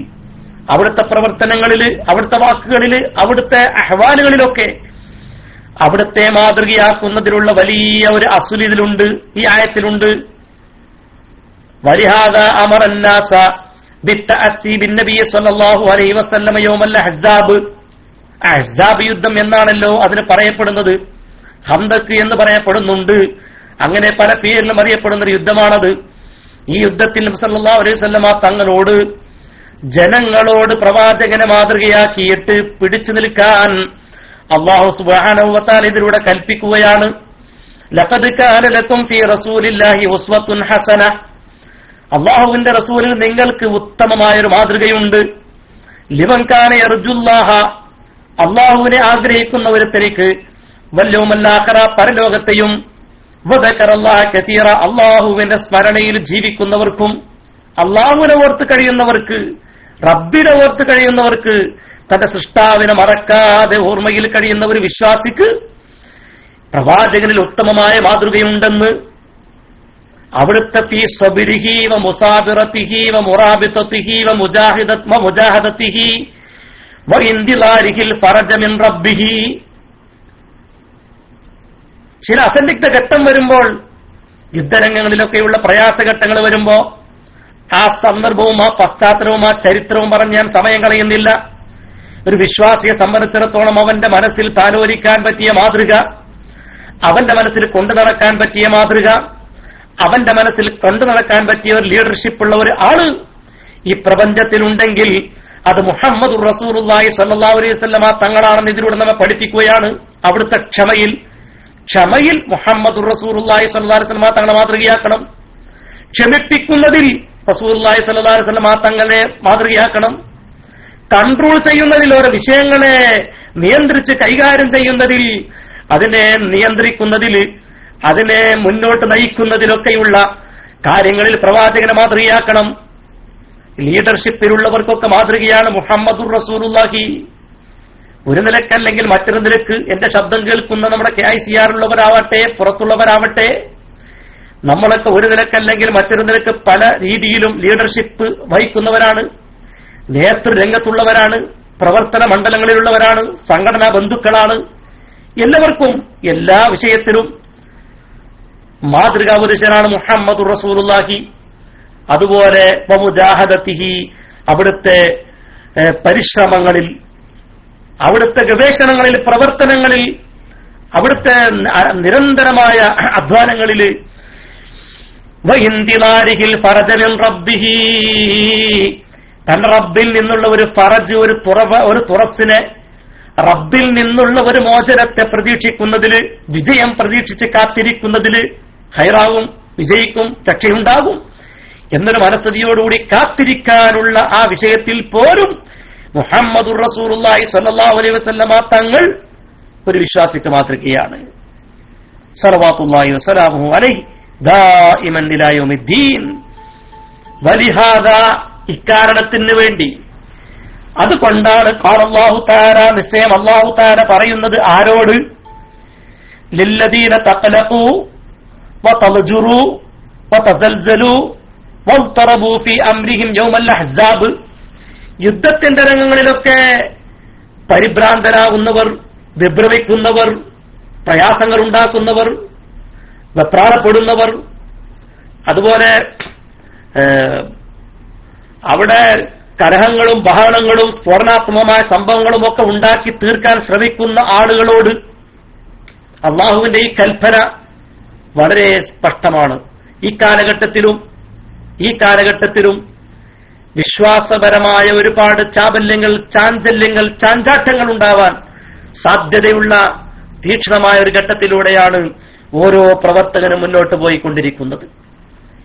അവിടുത്തെ പ്രവർത്തനങ്ങളിൽ, അവിടുത്തെ വാക്കുകളിൽ, അവിടുത്തെ അഹ്വാലുകളിലൊക്കെ അവിടുത്തെ മാതൃകയാക്കുന്നതിലുള്ള വലിയ ഒരു അസുൽ ഇതിലുണ്ട്, ഈ ആയത്തിലുണ്ട്. വലിഹാദ അമറന്നാസ ബിത്തഅസ്സി ബിന്നബി സ്വല്ലല്ലാഹു അലൈഹി വസല്ലമ യൗമൽ അഹ്സാബ്. അഹ്സാബ് യുദ്ധം എന്നാണല്ലോ അതിന് പറയപ്പെടുന്നത്. ഖന്ദഖ് എന്ന് പറയപ്പെടുന്നുണ്ട്. അങ്ങനെ പല പേരിലും അറിയപ്പെടുന്ന ഒരു യുദ്ധമാണത്. ഈ യുദ്ധത്തിൽ നബി സല്ലല്ലാഹു അലൈഹി വസല്ലമ തങ്ങളോട്, ജനങ്ങളോട് പ്രവാചകനെ മാതൃകയാക്കിയിട്ട് പിടിച്ചു നിൽക്കാൻ അല്ലാഹു സുബ്ഹാനഹു വ തആല ഇതിലൂടെ കൽപ്പിക്കുകയാണ്. ലഖദ് കാന ലക്കും ഫീ റസൂലില്ലാഹി ഉസ്വത്തുൻ ഹസന, അല്ലാഹുവിന്റെ റസൂലിൽ നിങ്ങൾക്ക് ഉത്തമമായൊരു മാതൃകയുണ്ട്. ലിമൻ കാന യർജുല്ലാഹ, അല്ലാഹുവിനെ ആഗ്രഹിക്കുന്ന ഒരുത്തനിക്ക്, വൽ യൗമൽ ആഖിറ, പരലോകത്തെയും, വദക്കറല്ലാഹ കസീറ, അല്ലാഹുവിന്റെ സ്മരണയിൽ ജീവിക്കുന്നവർക്കും, അല്ലാഹുവിനെ ഓർത്ത് കഴിയുന്നവർക്ക്, റബ്ബിനെ ഓർത്ത് കഴിയുന്നവർക്ക്, തന്റെ സൃഷ്ടാവിനെ മറക്കാതെ ഓർമ്മയിൽ കഴിയുന്ന ഒരു വിശ്വാസിക്ക് പ്രവാചകനിൽ ഉത്തമമായ മാതൃകയുണ്ടെന്ന്, അവിടുത്തെ ഫീ സബ്രിഹി വ മുസാബിറതിഹി വ മുറാബിതതിഹി വ മുജാഹദതിഹി വ ഇന്ദിലാരിഹിൽ ഫറജ മിൻ റബ്ബിഹി. ചില അസന്നിഗ്ധ ഘട്ടം വരുമ്പോൾ, യുദ്ധരംഗങ്ങളിലൊക്കെയുള്ള പ്രയാസഘട്ടങ്ങൾ വരുമ്പോ, ആ സന്ദർഭവും ആ പശ്ചാത്തലവും ആ ചരിത്രവും പറഞ്ഞ് ഞാൻ സമയം കളയുന്നില്ല. ഒരു വിശ്വാസിയെ സംബന്ധിച്ചിടത്തോളം അവന്റെ മനസ്സിൽ താലോലിക്കാൻ പറ്റിയ മാതൃക, അവന്റെ മനസ്സിൽ കൊണ്ടു നടക്കാൻ പറ്റിയ മാതൃക, അവന്റെ മനസ്സിൽ കൊണ്ടു നടക്കാൻ പറ്റിയ ഒരു ലീഡർഷിപ്പ് ഉള്ള ഒരു ആള് ഈ പ്രപഞ്ചത്തിലുണ്ടെങ്കിൽ അത് മുഹമ്മദുർ റസൂലുള്ളാഹി സ്വല്ലല്ലാഹു അലൈഹി വസല്ലമ തങ്ങളാണെന്ന് ഇതിലൂടെ നമ്മെ പഠിപ്പിക്കുകയാണ്. അവിടുത്തെ ക്ഷമയിൽ മുഹമ്മദുർ റസൂലുള്ളാഹി സ്വല്ലല്ലാഹു അലൈഹി വസല്ലം തങ്ങളെ മാതൃകയാക്കണം. ക്ഷമിപ്പിക്കുന്നതിൽ റസൂലുള്ളാഹി സ്വല്ലല്ലാഹു അലൈഹി വസല്ലം തങ്ങളെ മാതൃകയാക്കണം. കൺട്രോൾ ചെയ്യുന്നതിൽ, ഓരോ വിഷയങ്ങളെ നിയന്ത്രിച്ച് കൈകാര്യം ചെയ്യുന്നതിൽ, അതിനെ നിയന്ത്രിക്കുന്നതിൽ, അതിനെ മുന്നോട്ട് നയിക്കുന്നതിലൊക്കെയുള്ള കാര്യങ്ങളിൽ പ്രവാചകനെ മാതൃകയാക്കണം. ലീഡർഷിപ്പിലുള്ളവർക്കൊക്കെ മാതൃകയാണ് മുഹമ്മദുർ റസൂലുള്ളാഹി. ഒരു നിലക്കല്ലെങ്കിൽ മറ്റൊരു നിലക്ക് എന്റെ ശബ്ദം കേൾക്കുന്ന നമ്മുടെ KICR ഉള്ളവരാവട്ടെ, പുറത്തുള്ളവരാവട്ടെ, നമ്മളൊക്കെ ഒരു നിലക്കല്ലെങ്കിൽ മറ്റൊരു നിലക്ക് പല രീതിയിലും ലീഡർഷിപ്പ് വഹിക്കുന്നവരാണ്, നേതൃരംഗത്തുള്ളവരാണ്, പ്രവർത്തന മണ്ഡലങ്ങളിലുള്ളവരാണ്, സംഘടനാ ബന്ധുക്കളാണ്. എല്ലാവർക്കും എല്ലാ വിഷയത്തിലും മാതൃകാ പുരുഷനാണ് മുഹമ്മദുർ റസൂലുള്ളാഹി. അതുപോലെ വമുജാഹദത്തിഹി, അവിടുത്തെ പരിശ്രമങ്ങളിൽ, അവിടുത്തെ ഗവേഷണങ്ങളിൽ, പ്രവർത്തനങ്ങളിൽ, അവിടുത്തെ നിരന്തരമായ അധ്വാനങ്ങളിൽ, വഇന്തിലാരിഹിൽ ഫറജ മിൻ റബ്ബിഹി, തന്റെ റബ്ബിൽ നിന്നുള്ള ഒരു ഫറജ്, ഒരു തുറസിനെ, റബ്ബിൽ നിന്നുള്ള ഒരു മോചനത്തെ പ്രതീക്ഷിക്കുന്നതിൽ, വിജയം പ്രതീക്ഷിച്ച് കാത്തിരിക്കുന്നതിൽ ഖൈറാവും, വിജയിക്കും, രക്ഷയുണ്ടാകും എന്നൊരു മനസ്ഥിതിയോടുകൂടി കാത്തിരിക്കാനുള്ള ആ വിഷയത്തിൽ പോലും മുഹമ്മദുർ റസൂലുള്ളാഹി സ്വല്ലല്ലാഹു അലൈഹി വസല്ലമ തങ്ങൾ ഒരു വിശ്വാസിക്ക് മാതൃകയാണ്. സ്വല്ലല്ലാഹു വസല്ലമു അലൈഹി ദായിമൻ ഇലാ യൗമിദ്ദീൻ. വലിഹാദാ, ഇക്കാരണത്തിന് വേണ്ടി, അതുകൊണ്ടാണ് ഖാലല്ലാഹു തആല, നിശ്ചയം അല്ലാഹു തആല പറയുന്നത് ആരോട്? ലില്ലദീന തഖലഖൂ വതൽജറൂ വതസൽസലൂ വൽതറബൂ ഫീ അംരിഹിം യൗമൽ അഹ്സാബ്. യുദ്ധത്തിന്റെ രംഗങ്ങളിലൊക്കെ പരിഭ്രാന്തരാകുന്നവർ, വിഭ്രമിക്കുന്നവർ, പ്രയാസങ്ങൾ ഉണ്ടാക്കുന്നവർ, വെപ്രാളപ്പെടുന്നവർ, അതുപോലെ അവിടെ കലഹങ്ങളും ബഹളങ്ങളും സ്ഫോടനാത്മകമായ സംഭവങ്ങളും ഒക്കെ ഉണ്ടാക്കി തീർക്കാൻ ശ്രമിക്കുന്ന ആളുകളോട് അള്ളാഹുവിന്റെ ഈ കൽപ്പന വളരെ സ്പഷ്ടമാണ്. ഈ കാലഘട്ടത്തിലും വിശ്വാസപരമായ ഒരുപാട് ചാബല്യങ്ങൾ, ചാഞ്ചാട്ടങ്ങൾ ഉണ്ടാവാൻ സാധ്യതയുള്ള തീക്ഷ്ണമായ ഒരു ഘട്ടത്തിലൂടെയാണ് ഓരോ പ്രവർത്തകനും മുന്നോട്ട് പോയിക്കൊണ്ടിരിക്കുന്നത്.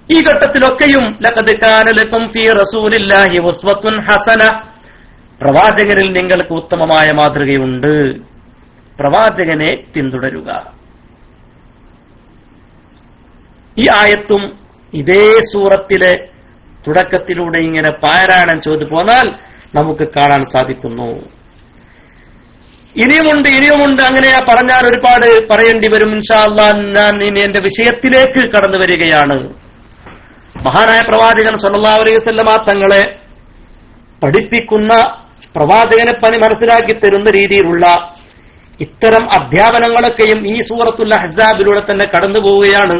ഈ ഘട്ടത്തിലൊക്കെയും ലഖദ് കാന ലക്കും ഫീ റസൂലില്ലാഹി ഉസ്വത്തുൻ ഹസന, പ്രവാചകനിൽ നിങ്ങൾക്ക് ഉത്തമമായ മാതൃകയുണ്ട്, പ്രവാചകനെ പിന്തുടരുക. ഈ ആയത്തും ഇതേ സൂറത്തിലെ തുടക്കത്തിലൂടെ ഇങ്ങനെ പാരായണം ചെയ്തു പോന്നാൽ നമുക്ക് കാണാൻ സാധിക്കുന്നു. ഇനിയുമുണ്ട്. അങ്ങനെ പറഞ്ഞാൽ ഒരുപാട് പറയേണ്ടി വരും. ഇൻഷാ അല്ലാഹ് ഞാൻ ഇനി എന്റെ വിഷയത്തിലേക്ക് കടന്നു വരികയാണ്. മഹാനായ പ്രവാചകൻ സ്വല്ലല്ലാഹു അലൈഹി വസല്ലമ തങ്ങളെ പഠിപ്പിക്കുന്ന, പ്രവാചകനെ മനസ്സിലാക്കി തരുന്ന രീതിയിലുള്ള ഇത്തരം അധ്യാപനങ്ങളൊക്കെയും ഈ സൂറത്തുൽ അഹ്സാബിലൂടെ തന്നെ കടന്നു പോവുകയാണ്.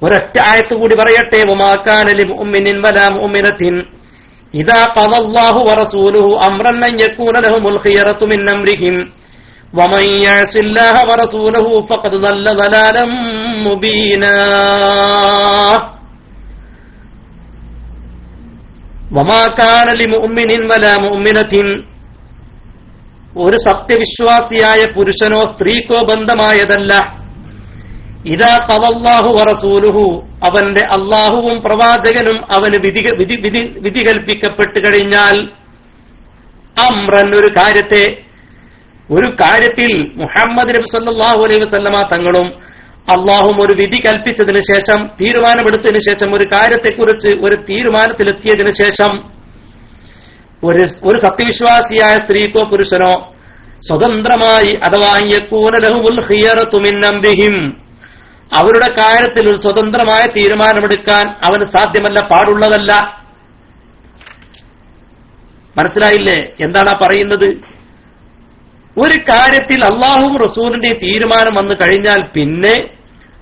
ഒരൊറ്റ ആയത്ത് കൂടി പറയട്ടെ. വമാ കാന ലിമുഅ്മിനിൻ വലാ മുഅ്മിനത്തിൻ ഇദാ ഖദല്ലാഹു വറസൂലുഹു അംറൻ അൻ യകൂന ലഹുമുൽ ഖിയറതു മിൻ അംരിഹിം വമൻ യഅസില്ലാഹ വറസൂലുഹു ഫഖദ് ളല്ല ളലാലൻ മുബീനാ. വമാ കാന ലിമുഅ്മിനിൻ വലാ മുഅ്മിനത്തിൻ, ഒരു സത്യവിശ്വാസിയായ പുരുഷനോ സ്ത്രീക്കോ ബന്ധമായതല്ല. ഇദാ ഖദല്ലാഹു വറസൂലുഹു, അവന്റെ അല്ലാഹുവും പ്രവാചകനും അവന് വിധി കൽപ്പിക്കപ്പെട്ടു കഴിഞ്ഞാൽ, അംറൻ, ഒരു കാര്യത്തിൽ മുഹമ്മദ് നബി സല്ലല്ലാഹു അലൈഹി വസല്ലമ തങ്ങളും അല്ലാഹും ഒരു വിധി കൽപ്പിച്ചതിന് ശേഷം, തീരുമാനമെടുത്തതിന് ശേഷം, ഒരു കാര്യത്തെക്കുറിച്ച് ഒരു തീരുമാനത്തിലെത്തിയതിനു ശേഷം ഒരു സത്യവിശ്വാസിയായ സ്ത്രീക്കോ പുരുഷനോ സ്വതന്ത്രമായി, അഥവാ യകൂന ലഹുമുൽ ഖിയറതു മിൻ അംരിഹിം, അവരുടെ കാര്യത്തിൽ ഒരു സ്വതന്ത്രമായ തീരുമാനമെടുക്കാൻ അവന് സാധ്യമല്ല, പാടുള്ളതല്ല. മനസ്സിലായില്ലേ എന്താണ് പറയുന്നത്? ഒരു കാര്യത്തിൽ അള്ളാഹുവും റസൂലിന്റെ തീരുമാനം വന്നു കഴിഞ്ഞാൽ പിന്നെ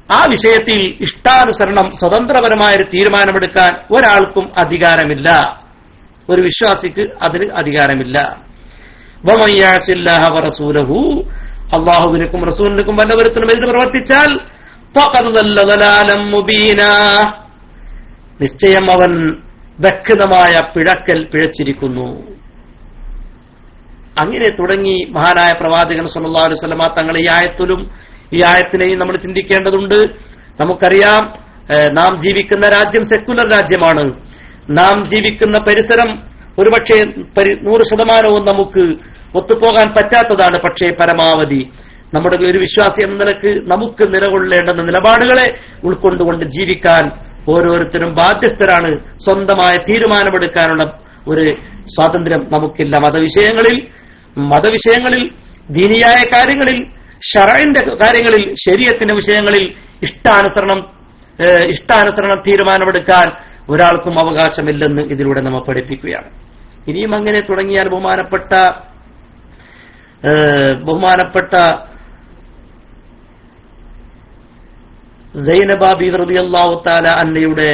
ആ വിഷയത്തിൽ ഇഷ്ടാനുസരണം സ്വതന്ത്രപരമായ ഒരു തീരുമാനമെടുക്കാൻ ഒരാൾക്കും അധികാരമില്ല, ഒരു വിശ്വാസിക്ക് അതിന് അധികാരമില്ല. വമൻ യഅസില്ലാഹ വറസൂലഹു, അള്ളാഹുവിനും റസൂലിനും വല്ലവരത്തിനും എതിര് പ്രവർത്തിച്ചാൽ ഫഖദ് ളല്ല ളലാലൻ മുബീനാ, നിശ്ചയം അവൻ വ്യക്തമായ പിഴച്ചിരിക്കുന്നു. അങ്ങനെ തുടങ്ങി മഹാനായ പ്രവാചകൻ സല്ലല്ലാഹു അലൈഹി വസല്ലമ തങ്ങൾ ഈ ആയത്തിനെയും നമ്മൾ ചിന്തിക്കേണ്ടതുണ്ട്. നമുക്കറിയാം, നാം ജീവിക്കുന്ന രാജ്യം സെക്കുലർ രാജ്യമാണ്. നാം ജീവിക്കുന്ന പരിസരം ഒരുപക്ഷെ 100% നമുക്ക് ഒത്തുപോകാൻ പറ്റാത്തതാണ്. പക്ഷേ പരമാവധി നമ്മുടെ ഒരു വിശ്വാസി എന്ന നിലക്ക് നമുക്ക് നിലകൊള്ളേണ്ടുന്ന നിലപാടുകളെ ഉൾക്കൊണ്ടുകൊണ്ട് ജീവിക്കാൻ ഓരോരുത്തരും ബാധ്യസ്ഥരാണ്. സ്വന്തമായ തീരുമാനമെടുക്കാനുള്ള ഒരു സ്വാതന്ത്ര്യം നമുക്കില്ല. മതവിഷയങ്ങളിൽ ദീനിയായ കാര്യങ്ങളിൽ, ശറഇന്റെ കാര്യങ്ങളിൽ, ശരീഅത്തിന്റെ വിഷയങ്ങളിൽ ഇഷ്ടാനുസരണം തീരുമാനമെടുക്കാൻ ഒരാൾക്കും അവകാശമില്ലെന്ന് ഇതിലൂടെ നമ്മെ പഠിപ്പിക്കുകയാണ്. ഇനിയും അങ്ങനെ തുടങ്ങിയാൽ ബഹുമാനപ്പെട്ട സൈനബ ബീവി റളിയല്ലാഹു തആല അൻഹയുടെ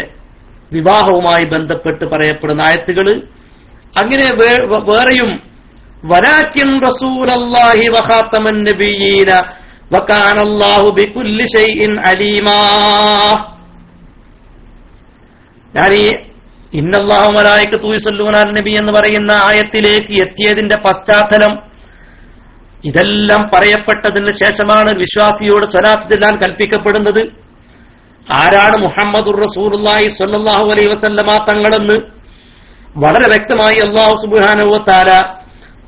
വിവാഹവുമായി ബന്ധപ്പെട്ട് പറയപ്പെടുന്ന ആയത്തുകൾ അങ്ങനെ വേറെയും വലാകിൻ റസൂലല്ലാഹി വഖാതമൻ നബിയ്യീന വകാനല്ലാഹു ബികുല്ലി ഷൈഇൻ അലീമാ. ഞാനീ ഇന്നല്ലാഹു മലായികതു യുസല്ലൂന അലൻ നബി എന്ന് പറയുന്ന ആയത്തിലേക്ക് എത്തിയതിന്റെ പശ്ചാത്തലം ഇതെല്ലാം പറയപ്പെട്ടതിന് ശേഷമാണ് വിശ്വാസിയോട് സ്വലാത്ത് ചൊല്ലാൻ കൽപ്പിക്കപ്പെടുന്നത്. ആരാണ് മുഹമ്മദുർ റസൂലുള്ളാഹി സ്വല്ലല്ലാഹു അലൈഹി വസല്ലമ തങ്ങളെന്ന് വളരെ വ്യക്തമായി അല്ലാഹു സുബ്ഹാനഹു വ തആല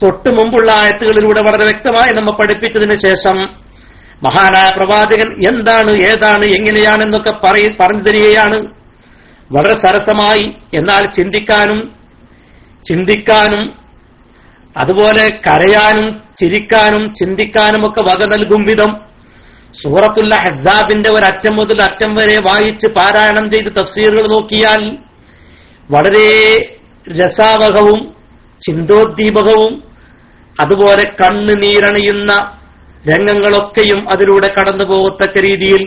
തൊട്ടു മുമ്പുള്ള ആയത്തുകളിലൂടെ വളരെ വ്യക്തമായി നമ്മെ പഠിപ്പിച്ചതിന് ശേഷം മഹാനായ പ്രവാചകൻ എന്താണ്, ഏതാണ്, എങ്ങനെയാണെന്നൊക്കെ പറഞ്ഞു തരികയാണ്. വളരെ സരസമായി, എന്നാൽ ചിന്തിക്കാനും അതുപോലെ കരയാനും ചിരിക്കാനും ചിന്തിക്കാനും ഒക്കെ വക നൽകും വിധം സൂറത്തുൽ അഹ്സാബിന്റെ ഒരറ്റം മുതൽ അറ്റം വരെ വായിച്ച് പാരായണം ചെയ്ത് തഫ്സീറുകൾ നോക്കിയാൽ വളരെ രസാവഹവും ചിന്തോദ്ദീപകവും അതുപോലെ കണ്ണുനീരണിയുന്ന രംഗങ്ങളൊക്കെയും അതിലൂടെ കടന്നു പോകത്തക്ക രീതിയിൽ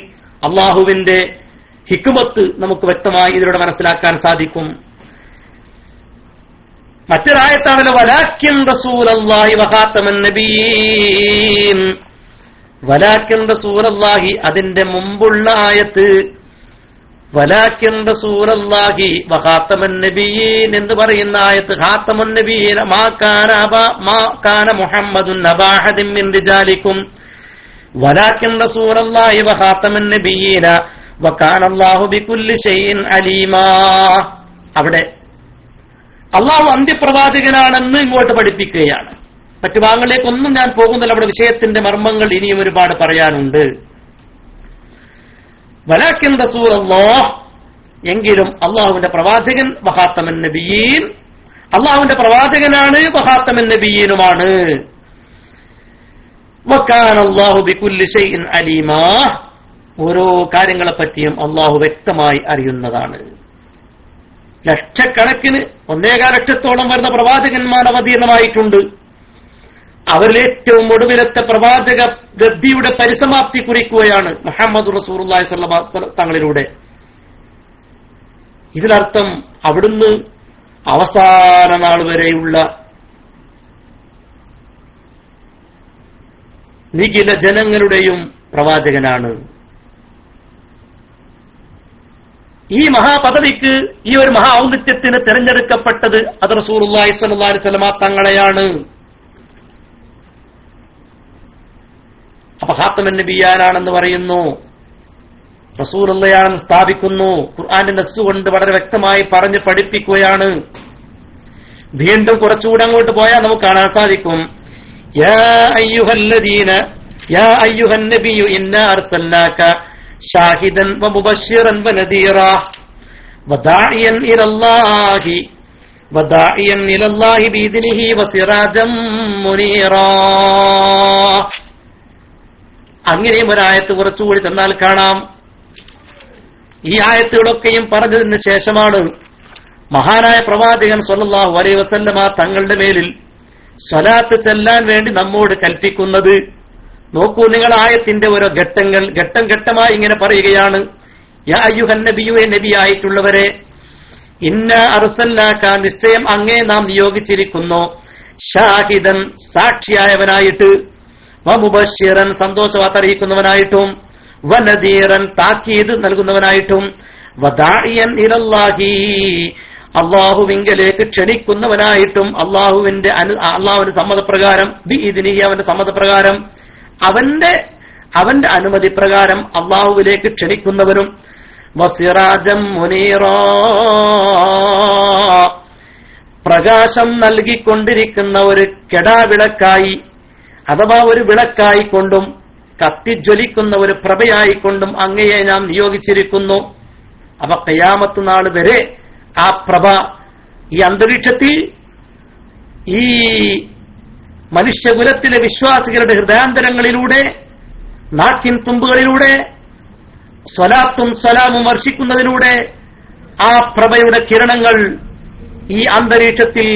അള്ളാഹുവിന്റെ ഹിക്മത്ത് നമുക്ക് വ്യക്തമായി ഇതിലൂടെ മനസ്സിലാക്കാൻ സാധിക്കും. മറ്റൊരായത്താണല്ലോ വലാകിൻ റസൂലല്ലാഹി വഖാതമൻ നബിയ്യീൻ. വലാകിൻ റസൂലല്ലാഹി, അതിന്റെ മുമ്പുള്ള ആയത്ത് വലാകിൻ റസൂലല്ലാഹി വഖാതമൻ നബിയ്യീൻ എന്ന് പറയുന്ന ആയത്ത് ഖാതമുൻ നബിയ്യീൻ മാ കാന മുഹമ്മദുൻ അബാ അഹദിൻ മിൻ റിജാലിക്കും വലാകിൻ റസൂലല്ലാഹി വഖാതമൻ നബിയ്യീൻ വകാനല്ലാഹു ബികുല്ലി ഷൈഇൻ അലീമാ. അവിടെ അള്ളാഹു അന്ത്യപ്രവാചകനാണെന്ന് ഇങ്ങോട്ട് പഠിപ്പിക്കുകയാണ്. മറ്റു ഭാഗങ്ങളിലേക്കൊന്നും ഞാൻ പോകുന്നില്ല. അവിടെ വിഷയത്തിന്റെ മർമ്മങ്ങൾ ഇനിയും ഒരുപാട് പറയാനുണ്ട്. വലാകിൻ റസൂലല്ലാഹ്, എങ്കിലും അള്ളാഹുവിന്റെ പ്രവാചകൻ വഖാതമൻ നബിയ്യീൻ, അള്ളാഹുവിന്റെ പ്രവാചകനാണ്, വഖാതമൻ നബിയ്യീനുമാണ്. വകാനല്ലാഹു ബികുല്ലി ഷൈഇൻ അലീമാ, ഓരോ കാര്യങ്ങളെ പറ്റിയും അള്ളാഹു വ്യക്തമായി അറിയുന്നതാണ്. ലക്ഷക്കണക്കിന് 1.25 ലക്ഷത്തോളം വരുന്ന പ്രവാചകന്മാർ അവതീർണമായിട്ടുണ്ട്. അവരിൽ ഏറ്റവും ഒടുവിലത്തെ പ്രവാചക ഗദ്ദിയുടെ പരിസമാപ്തി കുറിക്കുകയാണ് മുഹമ്മദ് റസൂലുള്ളാഹി സ്വല്ലല്ലാഹു അലൈഹി വസല്ലം തങ്ങളിലൂടെ. ഇതിനർത്ഥം അവിടുന്ന് അവസാന നാൾ വരെയുള്ള നിഖില ജനങ്ങളുടെയും പ്രവാചകനാണ്. ഈ മഹാപദവിക്ക്, ഈ ഒരു മഹാ ഔന്നിത്യത്തിന് തിരഞ്ഞെടുക്കപ്പെട്ടത് അത് റസൂലുള്ളാഹി സ്വല്ലല്ലാഹു അലൈഹി വസല്ലം തങ്ങളെയാണ്. അപ്പൊ ഖാതമുൻ നബിയ്യാനാണെന്ന് പറയുന്നു, റസൂലുള്ളാഹിയാണെന്ന് സ്ഥാപിക്കുന്നു. ഖുർആന്റെ നസ്സ് കൊണ്ട് വളരെ വ്യക്തമായി പറഞ്ഞ് പഠിപ്പിക്കുകയാണ്. വീണ്ടും കുറച്ചുകൂടെ അങ്ങോട്ട് പോയാൽ നമുക്ക് കാണാൻ സാധിക്കും, യാ അയ്യുഹൻ നബിയ്യു ഇന്നാ അർസൽനാക ഷാഹിദൻ വമുബശ്ശിറൻ വനദീറാ വദാഇയൻ ഇലല്ലാഹി ബിഇദ്നിഹി വസിറാജൻ മുനീറാ. അങ്ങനെയും ഒരായത്ത് കുറച്ചുകൂടി തന്നാൽ കാണാം. ഈ ആയത്തുകളൊക്കെയും പറഞ്ഞതിന് ശേഷമാണ് മഹാനായ പ്രവാചകൻ സ്വല്ലല്ലാഹു അലൈഹി വസല്ലമ തങ്ങളുടെ മേലിൽ സ്വലാത്ത് ചെല്ലാൻ വേണ്ടി നമ്മോട് കൽപ്പിക്കുന്നത്. നോക്കൂ നിങ്ങൾ, ആയത്തിന്റെ ഓരോ ഘട്ടങ്ങൾ ഘട്ടം ഘട്ടമായി ഇങ്ങനെ പറയുകയാണ്. യാ അയ്യുഹൻ നബിയുവേ, നബിയായിട്ടുള്ളവരെ, ഇന്നാ അർസൽനാക, നിശ്ചയം അങ്ങേ നാം നിയോഗിച്ചിരിക്കുന്നു, ഷാഹിദൻ, സാക്ഷിയായവനായിട്ട്, വമുബശ്ശിറൻ, സന്തോഷവാർത്ത അറിയിക്കുന്നവനായിട്ടും, വനദീറൻ, താക്കീത് നൽകുന്നവനായിട്ടും, വദാഇയൻ ഇലല്ലാഹി, അള്ളാഹുവിങ്കലേക്ക് ക്ഷണിക്കുന്നവനായിട്ടും അള്ളാഹുവിന്റെ സമ്മതപ്രകാരം അവന്റെ സമ്മതപ്രകാരം അവന്റെ അനുമതി പ്രകാരം അള്ളാഹുവിലേക്ക് ക്ഷണിക്കുന്നവനും വസിറാജം മുനീറാ പ്രകാശം നൽകിക്കൊണ്ടിരിക്കുന്ന ഒരു കെടാവിളക്കായി അഥവാ ഒരു വിളക്കായിക്കൊണ്ടും കത്തിജ്വലിക്കുന്ന ഒരു പ്രഭയായിക്കൊണ്ടും അങ്ങയെ നാം നിയോഗിച്ചിരിക്കുന്നു. അപ്പൊ ഖിയാമത്ത് നാൾ വരെ ആ പ്രഭ ഈ അന്തരീക്ഷത്തിൽ ഈ മനുഷ്യകുലത്തിലെ വിശ്വാസികളുടെ ഹൃദയാന്തരങ്ങളിലൂടെ നാക്കിൻ തുമ്പുകളിലൂടെ സ്വലാത്തും സലാമും വർഷിക്കുന്നതിലൂടെ ആ പ്രഭയുടെ കിരണങ്ങൾ ഈ അന്തരീക്ഷത്തിൽ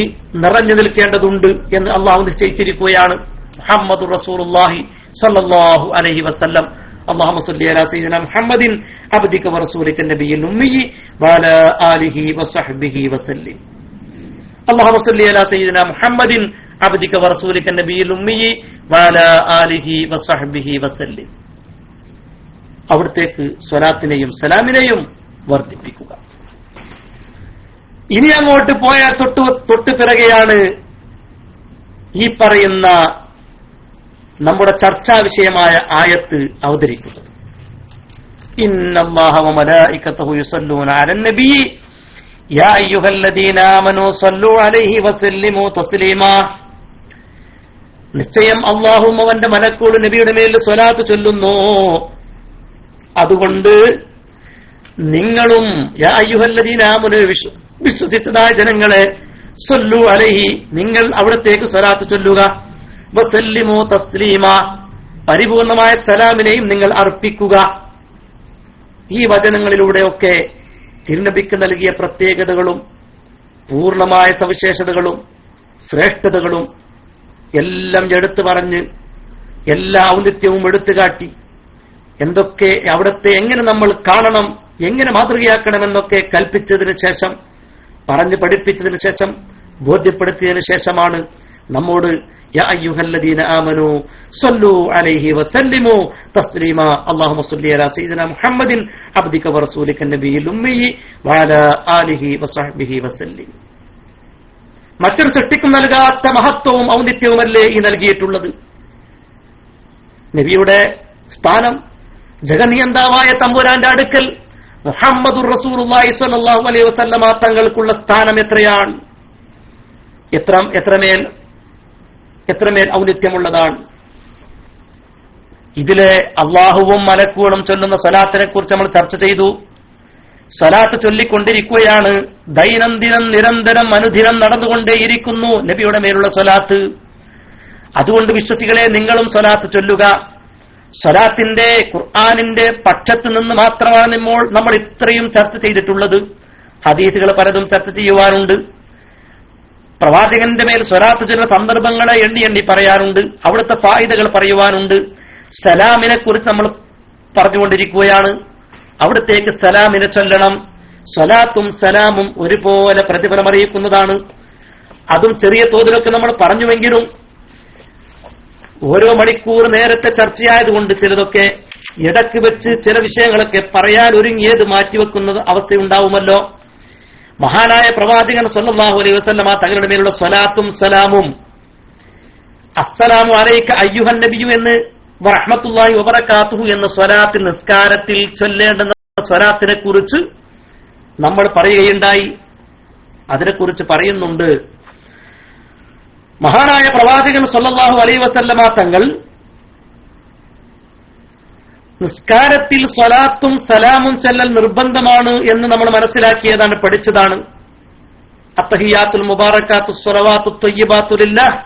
നിറഞ്ഞു നിൽക്കേണ്ടതുണ്ട് എന്ന് അള്ളാഹു നിശ്ചയിച്ചിരിക്കുകയാണ്. മുഹമ്മദുർ റസൂലുള്ളാഹി സ്വല്ലല്ലാഹു അലൈഹി വസല്ലം. اللهم صل على سيدنا محمد عبدك ورسولك النبي الأمي وعلى آله وصحبه وسلم. اللهم صل على سيدنا محمد عبدك ورسولك النبي الأمي وعلى آله وصحبه وسلم. അവിടത്തേക്ക് സ്വലാത്തിനെയും സലാമിനെയും വർദ്ധിപ്പിക്കുക. ഇനി അങ്ങോട്ട് പോയാൽ തൊട്ടു പിറകെയാണ് ഈ പറയുന്ന നമ്മുടെ ചർച്ചാ വിഷയമായ ആയത്ത് അവതരിക്കുന്നത്. ഇന്നല്ലാഹ വമലായികതഹു യുസല്ലൂന അലൻ നബി യാ അയ്യുഹല്ലദീന ആമനൂ സല്ലൂ അലൈഹി വസല്ലിമൂ തസ്ലീമാ. നിശ്ചയം അല്ലാഹുവും അവന്റെ മലക്കുകൾ നബിയുടെ മേൽ സ്വലാത്ത് ചൊല്ലുന്നു. അതുകൊണ്ട് നിങ്ങളും യാ അയ്യുഹല്ലദീന ആമനൂ വിശ്വസിച്ചതായ ജനങ്ങളെ സല്ലൂ അലൈഹി നിങ്ങൾ അവിടത്തേക്ക് സ്വലാത്ത് ചൊല്ലുക. വസല്ലിമൂ തസ്ലീമാ പരിപൂർണമായ സലാമിനെയും നിങ്ങൾ അർപ്പിക്കുക. ഈ വചനങ്ങളിലൂടെയൊക്കെ തിരുനബിക്ക് നൽകിയ പ്രത്യേകതകളും പൂർണമായ സവിശേഷതകളും ശ്രേഷ്ഠതകളും എല്ലാം എടുത്തു പറഞ്ഞ് എല്ലാ ഔന്നിത്യവും എടുത്തുകാട്ടി എന്തൊക്കെ അവിടത്തെ എങ്ങനെ നമ്മൾ കാണണം, എങ്ങനെ മാതൃകയാക്കണമെന്നൊക്കെ കൽപ്പിച്ചതിന് ശേഷം, പറഞ്ഞു പഠിപ്പിച്ചതിന് ശേഷം, ബോധ്യപ്പെടുത്തിയതിനു ശേഷമാണ് നമ്മോട് യാ അയ്യുഹല്ലദീന ആമനൂ സല്ലൂ അലൈഹി വസല്ലിമൂ തസ്ലീമാ അല്ലാഹുമ്മ സ്വല്ലി അലാ സയ്യിദിനാ മുഹമ്മദിൻ അബ്ദിക വറസൂലിക നബിയിൽ ഉമ്മി വഅലാ ആലിഹി വസഹ്ബിഹി വസല്ലിം. മറ്റൊരു സൃഷ്ടിക്കും നൽകാത്ത മഹത്വവും ഔന്നിത്യവുമല്ലേ ഈ നൽകിയിട്ടുള്ളത്. നബിയുടെ സ്ഥാനം ജഗന്നിയന്താവായ തമ്പുരാന്റെ അടുക്കൽ മുഹമ്മദുർ റസൂലുള്ളാഹി സ്വല്ലല്ലാഹു അലൈഹി വസല്ലമ തങ്ങൾക്കുള്ള സ്ഥാനം എത്രയാണ്, എത്രമേൽ ഔന്നിത്യമുള്ളതാണ്. ഇതിലെ അള്ളാഹുവും മലക്കുകളും ചൊല്ലുന്ന സ്വലാത്തിനെ കുറിച്ച് നമ്മൾ ചർച്ച ചെയ്തു. സ്വലാത്ത് ചൊല്ലിക്കൊണ്ടിരിക്കുകയാണ്, ദൈനംദിനം നിരന്തരം അനുദിനം നടന്നുകൊണ്ടേയിരിക്കുന്നു നബിയുടെ മേലുള്ള സ്വലാത്ത്. അതുകൊണ്ട് വിശ്വസികളെ നിങ്ങളും സ്വലാത്ത് ചൊല്ലുക. സ്വലാത്തിന്റെ ഖുർആനിന്റെ പക്ഷത്ത് നിന്ന് മാത്രമാണ് നമ്മൾ ഇത്രയും ചർച്ച ചെയ്തിട്ടുള്ളത്. ഹദീസുകൾ പലതും ചർച്ച ചെയ്യുവാനുണ്ട്. പ്രവാചകന്റെ മേൽ സ്വലാത്ത് ചൊല്ലുന്ന സന്ദർഭങ്ങളെ എണ്ണി പറയാറുണ്ട്. അവിടുത്തെ ഫായിദകൾ പറയുവാനുണ്ട്. സലാമിനെ കുറിച്ച് നമ്മൾ പറഞ്ഞുകൊണ്ടിരിക്കുകയാണ്. അവിടത്തേക്ക് സലാമിനെ ചൊല്ലണം. സ്വലാത്തും സലാമും ഒരുപോലെ പ്രതിഫലമറിയിക്കുന്നതാണ്. അതും ചെറിയ തോതിലൊക്കെ നമ്മൾ പറഞ്ഞുവെങ്കിലും ഓരോ മണിക്കൂർ നേരത്തെ ചർച്ചയായതുകൊണ്ട് ചിലതൊക്കെ ഇടയ്ക്ക് വെച്ച് ചില വിഷയങ്ങളൊക്കെ പറയാൻ ഒരുങ്ങിയത് മാറ്റിവെക്കുന്ന അവസ്ഥയുണ്ടാവുമല്ലോ. മഹാനായ പ്രവാചകൻ സല്ലല്ലാഹു അലൈഹി വസല്ലമ തങ്ങളുടെ മേലുള്ള സ്വലാത്തും സലാമും അസ്സലാമു അലൈക അയ്യുഹൻ നബിയു എന്ന് വറഹ്മത്തുള്ളാഹി വബറകാതുഹു എന്ന സ്വലാത്ത് നിസ്കാരത്തിൽ ചൊല്ലേണ്ടുന്ന സ്വലാത്തിനെ കുറിച്ച് നമ്മൾ പറയുകയുണ്ടായി. അതിനെക്കുറിച്ച് പറയുന്നുണ്ട്. മഹാനായ പ്രവാചകൻ സല്ലല്ലാഹു അലൈഹി വസല്ലമ തങ്ങൾ നിസ്കാരത്തിൽ സ്വലാത്തും സലാമും ചൊല്ലൽ നിർബന്ധമാണ് എന്ന് നമ്മൾ മനസ്സിലാക്കിയതാണ്, പഠിച്ചതാണ്. അത്തഹിയാത്തുൽ മുബാറകാത്തുസ് സ്വലവാത്തുത് ത്വയ്യിബാത്തു ലില്ലാഹ്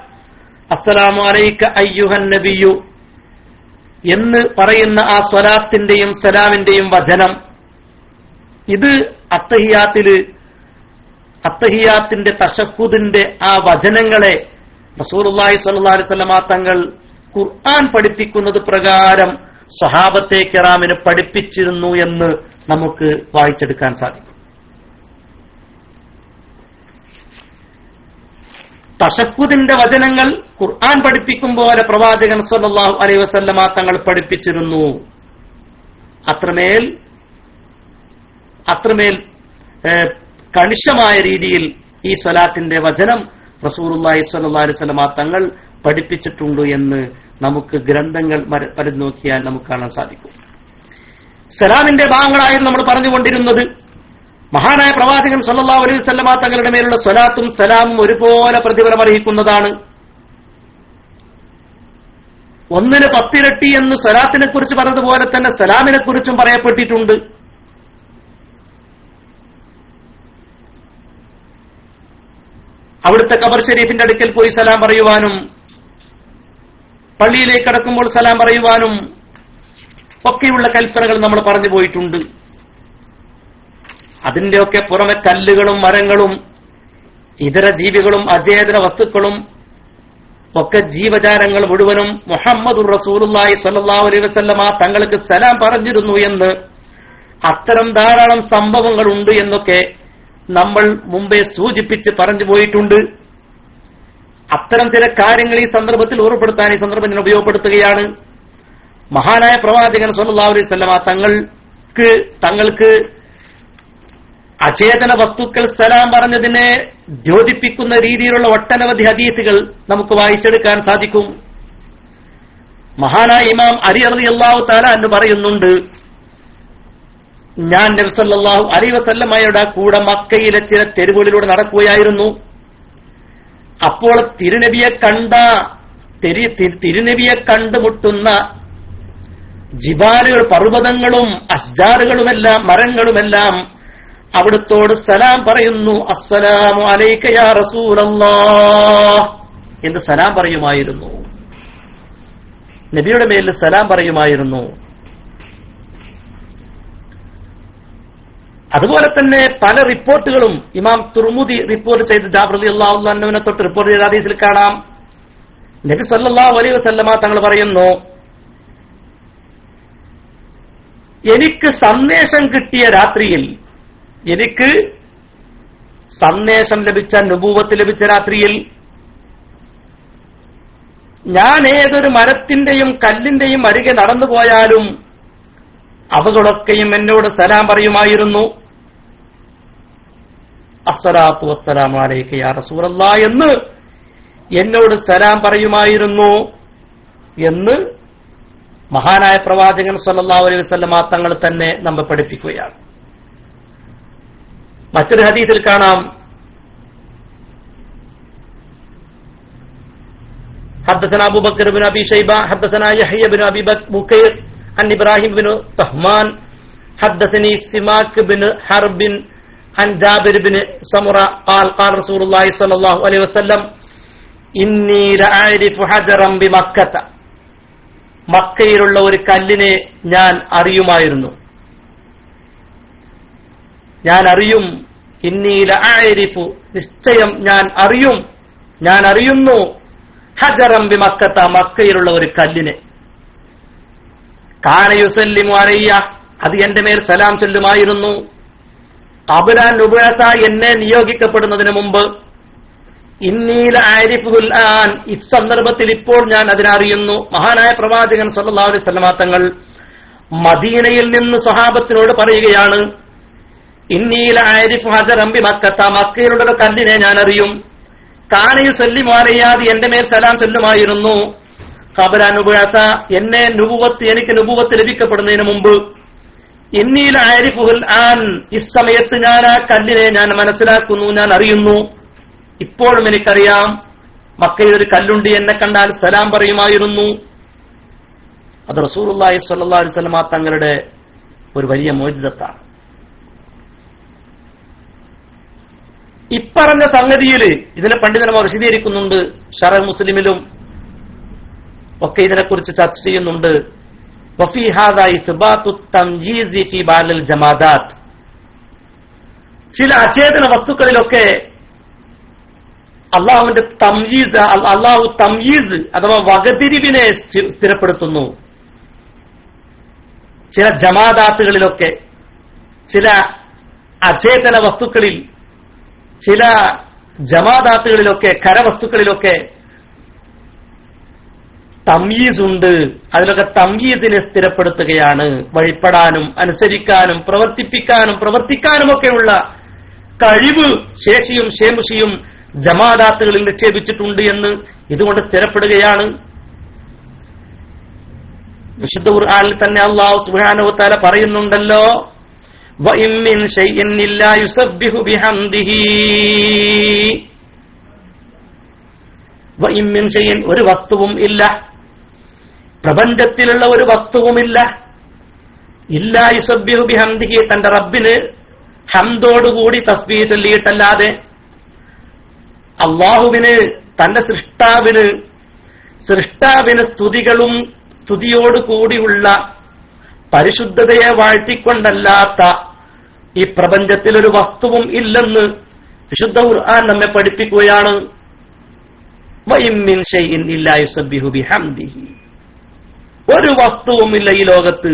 അസ്സലാമു അലൈക അയ്യുഹൻ നബിയു എന്ന് പറയുന്ന ആ സ്വലാത്തിന്റെയും സലാമിന്റെയും വചനം, ഇത് അത്തഹിയാത്തിന്റെ തശഹുദിന്റെ ആ വചനങ്ങളെ റസൂലുള്ളാഹി സ്വല്ലല്ലാഹു അലൈഹി വസല്ലമ തങ്ങൾ ഖുർആൻ പഠിപ്പിക്കുന്നത് പ്രകാരം സ്വഹാബത്തെ കിറാമിന് പഠിപ്പിച്ചിരുന്നു എന്ന് നമുക്ക് വായിച്ചെടുക്കാൻ സാധിക്കും. തശഹുദിന്റെ വചനങ്ങൾ ഖുർആൻ പഠിപ്പിക്കും പോലെ പ്രവാചകൻ സല്ലല്ലാഹു അലൈഹി വസല്ലമ തങ്ങൾ പഠിപ്പിച്ചിരുന്നു. അത്രമേൽ കണിശമായ രീതിയിൽ ഈ സ്വലാത്തിന്റെ വചനം റസൂലുള്ളാഹി സ്വല്ലല്ലാഹു അലൈഹി വസല്ലം തങ്ങൾ പഠിപ്പിച്ചിട്ടുണ്ട് എന്ന് നമുക്ക് ഗ്രന്ഥങ്ങൾ പരിധി നോക്കിയാൽ നമുക്ക് കാണാൻ സാധിക്കും. സലാമിന്റെ ഭാഗങ്ങളായിരുന്നു നമ്മൾ പറഞ്ഞുകൊണ്ടിരുന്നത്. മഹാനായ പ്രവാചകൻ സ്വല്ലല്ലാഹു അലൈഹി വസല്ലം തങ്ങളുടെ മേലുള്ള സ്വലാത്തും സലാമും ഒരുപോലെ പ്രതിഫലം അർഹിക്കുന്നതാണ്. 1 10 ഇരട്ടി എന്ന് സ്വലാത്തിനെ കുറിച്ച് പറഞ്ഞതുപോലെ തന്നെ സലാമിനെ കുറിച്ചും പറയപ്പെട്ടിട്ടുണ്ട്. അവിടുത്തെ ഖബർ ഷരീഫിന്റെ അടുക്കൽ പോയി സലാം പറയുവാനും പള്ളിയിലേക്ക് കടക്കുമ്പോൾ സലാം പറയുവാനും ഒക്കെയുള്ള കൽപ്പനകൾ നമ്മൾ പറഞ്ഞു പോയിട്ടുണ്ട്. അതിന്റെയൊക്കെ പുറമെ കല്ലുകളും മരങ്ങളും ഇതര ജീവികളും അചേതന വസ്തുക്കളും ഒക്കെ ജീവജാലങ്ങൾ മുഴുവനും മുഹമ്മദുർ റസൂലുള്ളാഹി സ്വല്ലല്ലാഹു അലൈഹി വസല്ലമ തങ്ങൾക്ക് സലാം പറഞ്ഞിരുന്നു എന്ന്, അത്തരം ധാരാളം സംഭവങ്ങൾ ഉണ്ട് എന്നൊക്കെ നമ്മൾ മുമ്പേ സൂചിപ്പിച്ച് പറഞ്ഞു പോയിട്ടുണ്ട്. അത്തരം ചില കാര്യങ്ങൾ ഈ സന്ദർഭത്തിൽ ഓർമ്മപ്പെടുത്താൻ ഈ സന്ദർഭം ഞാൻ ഉപയോഗപ്പെടുത്തുകയാണ്. മഹാനായ പ്രവാചകൻ സ്വല്ലല്ലാഹു അലൈഹി വസല്ലമ തങ്ങൾക്ക് അചേതന വസ്തുക്കൾ സലാം പറഞ്ഞതിനെ ദ്യോതിപ്പിക്കുന്ന രീതിയിലുള്ള ഒട്ടനവധി ഹദീസുകൾ നമുക്ക് വായിച്ചെടുക്കാൻ സാധിക്കും. മഹാനായ ഇമാം അലി റളിയല്ലാഹു തആല അൻഹു പറയുന്നുണ്ട്, ഞാൻ നബി സല്ലല്ലാഹു അലൈഹി വസല്ലമയുടെ കൂടെ മക്കയിലെ ചില തെരുവുകളിലൂടെ നടക്കുകയായിരുന്നു. അപ്പോൾ തിരുനബിയെ കണ്ടുമുട്ടുന്ന ജിബാലുകൾ, പർവ്വതങ്ങളും അസ്ജാറുകളുമെല്ലാം മരങ്ങളുമെല്ലാം അവിടുത്തോട് സലാം പറയുന്നു. അസ്സലാമു അലൈക യാ റസൂലല്ലാഹ് എന്ന് സലാം പറയുമായിരുന്നു. നബിയുടെ മേൽ സലാം പറയുമായിരുന്നു. അതുപോലെ തന്നെ പല റിപ്പോർട്ടുകളും ഇമാം തുർമുദി റിപ്പോർട്ട് ചെയ്ത് ജാബിർ റളിയല്ലാഹു അൻഹുവിനെ തൊട്ട് റിപ്പോർട്ട് ചെയ്ത ഹദീസിൽ കാണാം. നബി സല്ലല്ലാഹു അലൈഹി വസല്ലമ തങ്ങൾ പറയുന്നു, എനിക്ക് സന്ദേശം കിട്ടിയ രാത്രിയിൽ, എനിക്ക് സന്ദേശം ലഭിച്ച, നുബൂവത്ത് ലഭിച്ച രാത്രിയിൽ ഞാൻ ഏതൊരു മരത്തിന്റെയും കല്ലിന്റെയും അരികെ നടന്നുപോയാലും അവകളൊക്കെയും എന്നോട് സലാം പറയുമായിരുന്നു. അസ്സലാത്തു വസ്സലാമു അലൈക യാ റസൂലല്ലാഹ് എന്ന് എന്നോട് സലാം പറയുമായിരുന്നു എന്ന് മഹാനായ പ്രവാചകൻ സ്വല്ലല്ലാഹു അലൈഹി വസല്ലമ തങ്ങൾ തന്നെ നമ്മെ പഠിപ്പിക്കുകയാണ്. മറ്റൊരു ഹദീസിൽ കാണാം, حدثنا أبو بكر بن أبي شيبة حدثنا يحيى بن أبي بكير عن إبراهيم بن طهمان حدثني سماك بن حرب عن جابر بن سمرة قال قال رسول الله صلى الله عليه وسلم إني لأعرف حجرا بمكة മക്കയിലുള്ള ഒരു കല്ലിനെ ഞാൻ അറിയുമായിരുന്നു. ഞാൻ അറിയും, ഇന്നി ലഅരിഫു നിശ്ചയം ഞാൻ അറിയുന്നു ഹജറം ബിമക്കത്ത മക്കയിലുള്ള ഒരു കല്ലിനെ. കാന യുസല്ലിമു അലയ്യ അത് എന്റെ മേൽ സലാം ചൊല്ലുമായിരുന്നു. ഖബല നുബഅസ എന്നെ നിയോഗിക്കപ്പെടുന്നതിന് മുമ്പ്. ഇന്നി ലഅരിഫുൽ ആൻ ഇസന്ദർഭത്തിൽ ഇപ്പോൾ ഞാൻ അതിനറിയുന്നു. മഹാനായ പ്രവാചകൻ സ്വല്ലല്ലാഹു അലൈഹി വസല്ലം തങ്ങൾ മദീനയിൽ നിന്ന് സ്വഹാബത്തിനോട് പറയുകയാണ്, ഇന്നി ലഅരിഫു ഹജറം ബിമക്കത്ത മക്കയിലുള്ള ഒരു കല്ലിനെ ഞാൻ അറിയും. കാന യുസല്ലിമു അലയ്യ എന്റെ മേൽ സലാം ചൊല്ലുമായിരുന്നു. ഖബല നുബഅസ എനിക്ക് നുബുവത്ത് ലഭിക്കപ്പെടുന്നതിന് മുമ്പ്. ഇന്നി ലഅരിഫുൽ ആൻ ഇസ്സമയത്ത് ഞാൻ ആ കല്ലിനെ ഞാൻ മനസ്സിലാക്കുന്നു, ഞാൻ അറിയുന്നു. ഇപ്പോഴും എനിക്കറിയാം മക്കയിൽ ഒരു കല്ലുണ്ട്, എന്നെ കണ്ടാൽ സലാം പറയുമായിരുന്നു. അത് റസൂലുള്ളാഹി സ്വല്ലല്ലാഹു അലൈഹി വസല്ലം തങ്ങളുടെ ഒരു വലിയ മോചിതത്താണ്. ഇപ്പറഞ്ഞ സംഗതിയിൽ ഇതിനെ പണ്ഡിതന്മാർ വിശദീകരിക്കുന്നുണ്ട്. ശറഹ് മുസ്ലിമിലും ഒക്കെ ഇതിനെക്കുറിച്ച് ചർച്ച ചെയ്യുന്നുണ്ട്. വഫീ ഹാദാ ഇസ്ബാത്തു തംജീസ് ഫീ ബാലിൽ ജമാദാത്ത് ചില അചേതന വസ്തുക്കളിലൊക്കെ അള്ളാഹുവിന്റെ അള്ളാഹു തംയീസ് അഥവാ വകതിരിവിനെ സ്ഥിരപ്പെടുത്തുന്നു. ചില ജമാദാത്തുകളിലൊക്കെ, ചില അചേതന വസ്തുക്കളിൽ, ചില ജമാദാത്തുകളിലൊക്കെ, കരവസ്തുക്കളിലൊക്കെ തംയീസ് ഉണ്ട്. അതിലൊക്കെ തംയീസിനെ സ്ഥിരപ്പെടുത്തുകയാണ്. വഴിപ്പെടാനും അനുസരിക്കാനും പ്രവർത്തിക്കാനുമൊക്കെയുള്ള കഴിവ്, ശേഷിയും ശേമുഷിയും ജമാദാത്തുകളിൽ നിക്ഷേപിച്ചിട്ടുണ്ട് എന്ന് ഇതുകൊണ്ട് സ്ഥിരപ്പെടുകയാണ്. വിശുദ്ധ ഖുർആനിൽ തന്നെ അല്ലാഹു സുബ്ഹാനഹു വ തആല പറയുന്നുണ്ടല്ലോ, വഇൻ മിൻ ശൈഇൻ ഇല്ലാ യുസബ്ബിഹു ബിഹംദിഹി. വഇൻ മിൻ ശൈഇൻ, ഒരു വസ്തുവും ഇല്ല, പ്രപഞ്ചത്തിലുള്ള ഒരു വസ്തുവുമില്ല, ഇല്ലാ യുസബ്ബിഹു ബിഹംദിഹി, തന്റെ റബ്ബിന് ഹംദോടുകൂടി തസ്ബീഹ് ചൊല്ലിയിട്ടല്ലാതെ. അള്ളാഹുവിന്, തന്റെ സൃഷ്ടാവിന് സ്തുതികളും സ്തുതിയോടുകൂടിയുള്ള പരിശുദ്ധതയെ വാഴ്ത്തിക്കൊണ്ടല്ലാത്ത ഈ പ്രപഞ്ചത്തിലൊരു വസ്തുവും ഇല്ലെന്ന് വിശുദ്ധ ഖുർആൻ നമ്മെ പഠിപ്പിക്കുകയാണ്. വഇൻ മിൻ ശൈഇൻ ഇല്ലാ യുസബ്ബിഹു ബിഹംദിഹി, ഒരു വസ്തുവുമില്ല ഈ ലോകത്ത്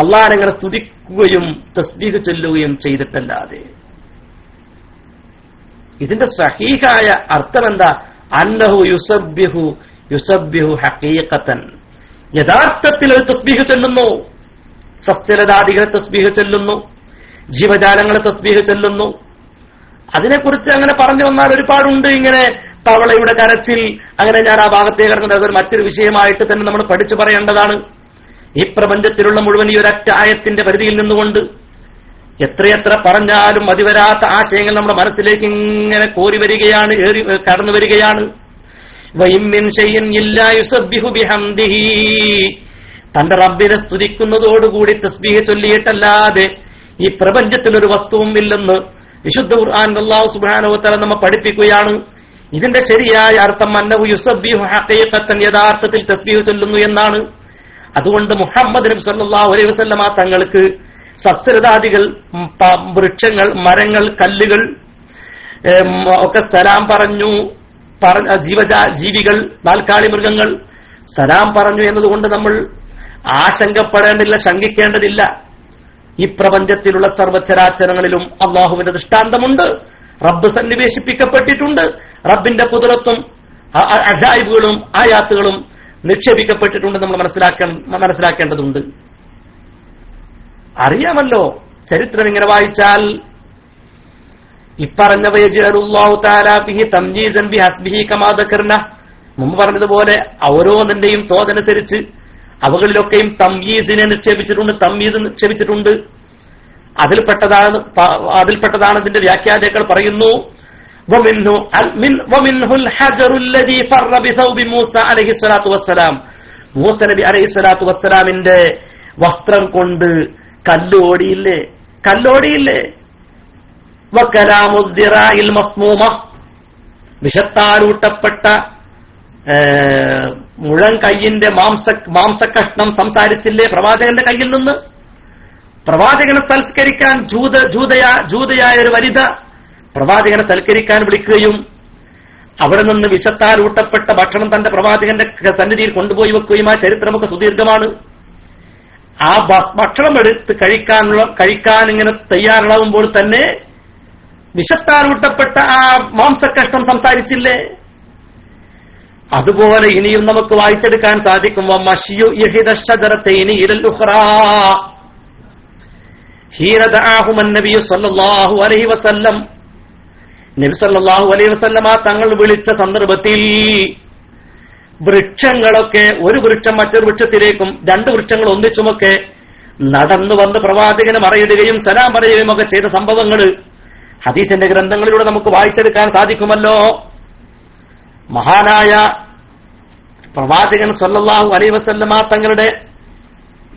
അള്ളാഹനെ അങ്ങനെ സ്തുതിക്കുകയും തസ്ബീഹ് ചൊല്ലുകയും ചെയ്തിട്ടല്ലാതെ. ഇതിന്റെ സഹീഹായ അർത്ഥം എന്താ? അന്നഹു യുസബ്ബിഹു ഹഖീഖതൻ, യഥാർത്ഥത്തിൽ ഒരു തസ്ബീഹ് ചൊല്ലുന്നു. സസ്യലതാദികളെ തസ്ബീഹ് ചൊല്ലുന്നു, ജീവജാലങ്ങളെ തസ്ബീഹ് ചൊല്ലുന്നു. അതിനെക്കുറിച്ച് അങ്ങനെ പറഞ്ഞു വന്നാൽ ഒരുപാടുണ്ട്. ഇങ്ങനെ തവളയുടെ കരച്ചിൽ, അങ്ങനെ ഞാൻ ആ ഭാഗത്തേക്ക് ഇറങ്ങുന്നത് അതൊരു മറ്റൊരു വിഷയമായിട്ട് തന്നെ നമ്മൾ പഠിച്ചു പറയേണ്ടതാണ്. ഈ പ്രപഞ്ചത്തിലുള്ള മുഴുവൻ ഈ ഒരൊറ്റ ആയത്തിന്റെ പരിധിയിൽ നിന്നുകൊണ്ട് എത്രയെത്ര പറഞ്ഞാലും മതിവരാത്ത ആശയങ്ങൾ നമ്മുടെ മനസ്സിലേക്ക് ഇങ്ങനെ കോരി വരികയാണ്, കടന്നു വരികയാണ്. വഇൻ മിൻ ശൈഇൻ ഇല്ലാ യുസബ്ബിഹു ബിഹംദിഹി, തന്റെ റബ്ബിനെ സ്തുതിക്കുന്നതോടുകൂടി തസ്ബീഹ് ചൊല്ലിയിട്ടല്ലാതെ ഈ പ്രപഞ്ചത്തിൽ ഒരു വസ്തുവും ഇല്ലെന്ന് വിശുദ്ധ ഖുർആൻ അല്ലാഹു സുബ്ഹാനഹു വ തആല നമ്മെ പഠിപ്പിക്കുകയാണ്. ഇതിന്റെ ശരിയായ അർത്ഥം അന്നഹു യുസബ്ബിഹു ഹഖീഖതൻ, യഥാർത്ഥത്തിൽ തസ്ബീഹ് ചൊല്ലുന്നു എന്നാണ്. അതുകൊണ്ട് മുഹമ്മദ് നബി സല്ലല്ലാഹു അലൈഹി വസല്ലമ തങ്ങൾക്ക് സസ്യലതാദികൾ, വൃക്ഷങ്ങൾ, മരങ്ങൾ, കല്ലുകൾ ഒക്കെ സലാം പറഞ്ഞു. ജീവികൾ, നാൽക്കാലി മൃഗങ്ങൾ സലാം പറഞ്ഞു എന്നതുകൊണ്ട് നമ്മൾ ആശങ്കപ്പെടേണ്ടില്ല, ശങ്കിക്കേണ്ടതില്ല. ഈ പ്രപഞ്ചത്തിലുള്ള സർവ്വചരാചരങ്ങളിലും അള്ളാഹുവിന്റെ ദൃഷ്ടാന്തമുണ്ട്. റബ്ബ് സന്നിവേശിപ്പിക്കപ്പെട്ടിട്ടുണ്ട്. റബ്ബിന്റെ ഖുദ്റത്തും അജായിബുകളും ആയാത്തുകളും നിക്ഷേപിക്കപ്പെട്ടിട്ടുണ്ട്. നമ്മൾ മനസ്സിലാക്കേണ്ടതുണ്ട്. അറിയാമല്ലോ, ചരിത്രം ഇങ്ങനെ വായിച്ചാൽ ഇപ്പറഞ്ഞവയജിഅലുല്ലാഹു തആല ഫിഹി തംയീസൻ ബിഹസ്ബിഹി കമാ ദകർന, മുമ്പ് പറഞ്ഞതുപോലെ ഓരോന്നിന്റെയും തോതനുസരിച്ച് അവകളിലൊക്കെയും തംയീസിനെ നിക്ഷേപിച്ചിട്ടുണ്ട്. അതിൽപ്പെട്ടതാണ് ഇതിന്റെ വ്യാഖ്യാതാക്കൾ പറയുന്നു, മൂസ നബി അലൈഹിസ്സലാത്തു വസ്സലാമിന്റെ വസ്ത്രം കൊണ്ട് കല്ലോടിയില്ലേ. വകലാമുദ്ദിറായിൽ മസ്മൂമ, വിഷത്താലൂട്ടപ്പെട്ട മുഴം കയ്യിന്റെ മാംസകഷ്ണം സംസാരിച്ചില്ലേ പ്രവാചകന്റെ കയ്യിൽ നിന്ന്? പ്രവാചകനെ സൽക്കരിക്കാൻ ജൂതയായ ഒരു വനിത പ്രവാചകനെ സൽക്കരിക്കാൻ വിളിക്കുകയും അവിടെ നിന്ന് വിഷത്താലൂട്ടപ്പെട്ട ഭക്ഷണം തന്റെ പ്രവാചകന്റെ സന്നിധിയിൽ കൊണ്ടുപോയി വെക്കുകയും ആ ചരിത്രമൊക്കെ സുദീർഘമാണ്. ആ ഭക്ഷണം എടുത്ത് കഴിക്കാൻ ഇങ്ങനെ തയ്യാറാവുമ്പോൾ തന്നെ വിഷത്താലൂട്ടപ്പെട്ട ആ മാംസകഷ്ണം സംസാരിച്ചില്ലേ? അതുപോലെ ഇനിയും നമുക്ക് വായിച്ചെടുക്കാൻ സാധിക്കും. നബി സല്ലല്ലാഹു അലൈഹി വസല്ലമ തങ്ങൾ വിളിച്ച സന്ദർഭത്തിൽ വൃക്ഷങ്ങളൊക്കെ ഒരു വൃക്ഷം മറ്റൊരു വൃക്ഷത്തിലേക്കും രണ്ട് വൃക്ഷങ്ങൾ ഒന്നിച്ചുമൊക്കെ നടന്നു വന്ന് പ്രവാചകന് മറയിടുകയും സലാം പറയുകയും ഒക്കെ ചെയ്ത സംഭവങ്ങൾ ഹദീസിന്റെ ഗ്രന്ഥങ്ങളിലൂടെ നമുക്ക് വായിച്ചെടുക്കാൻ സാധിക്കുമല്ലോ. മഹാനായ പ്രവാചകൻ സല്ലല്ലാഹു അലൈഹി വസല്ലമ തങ്ങളുടെ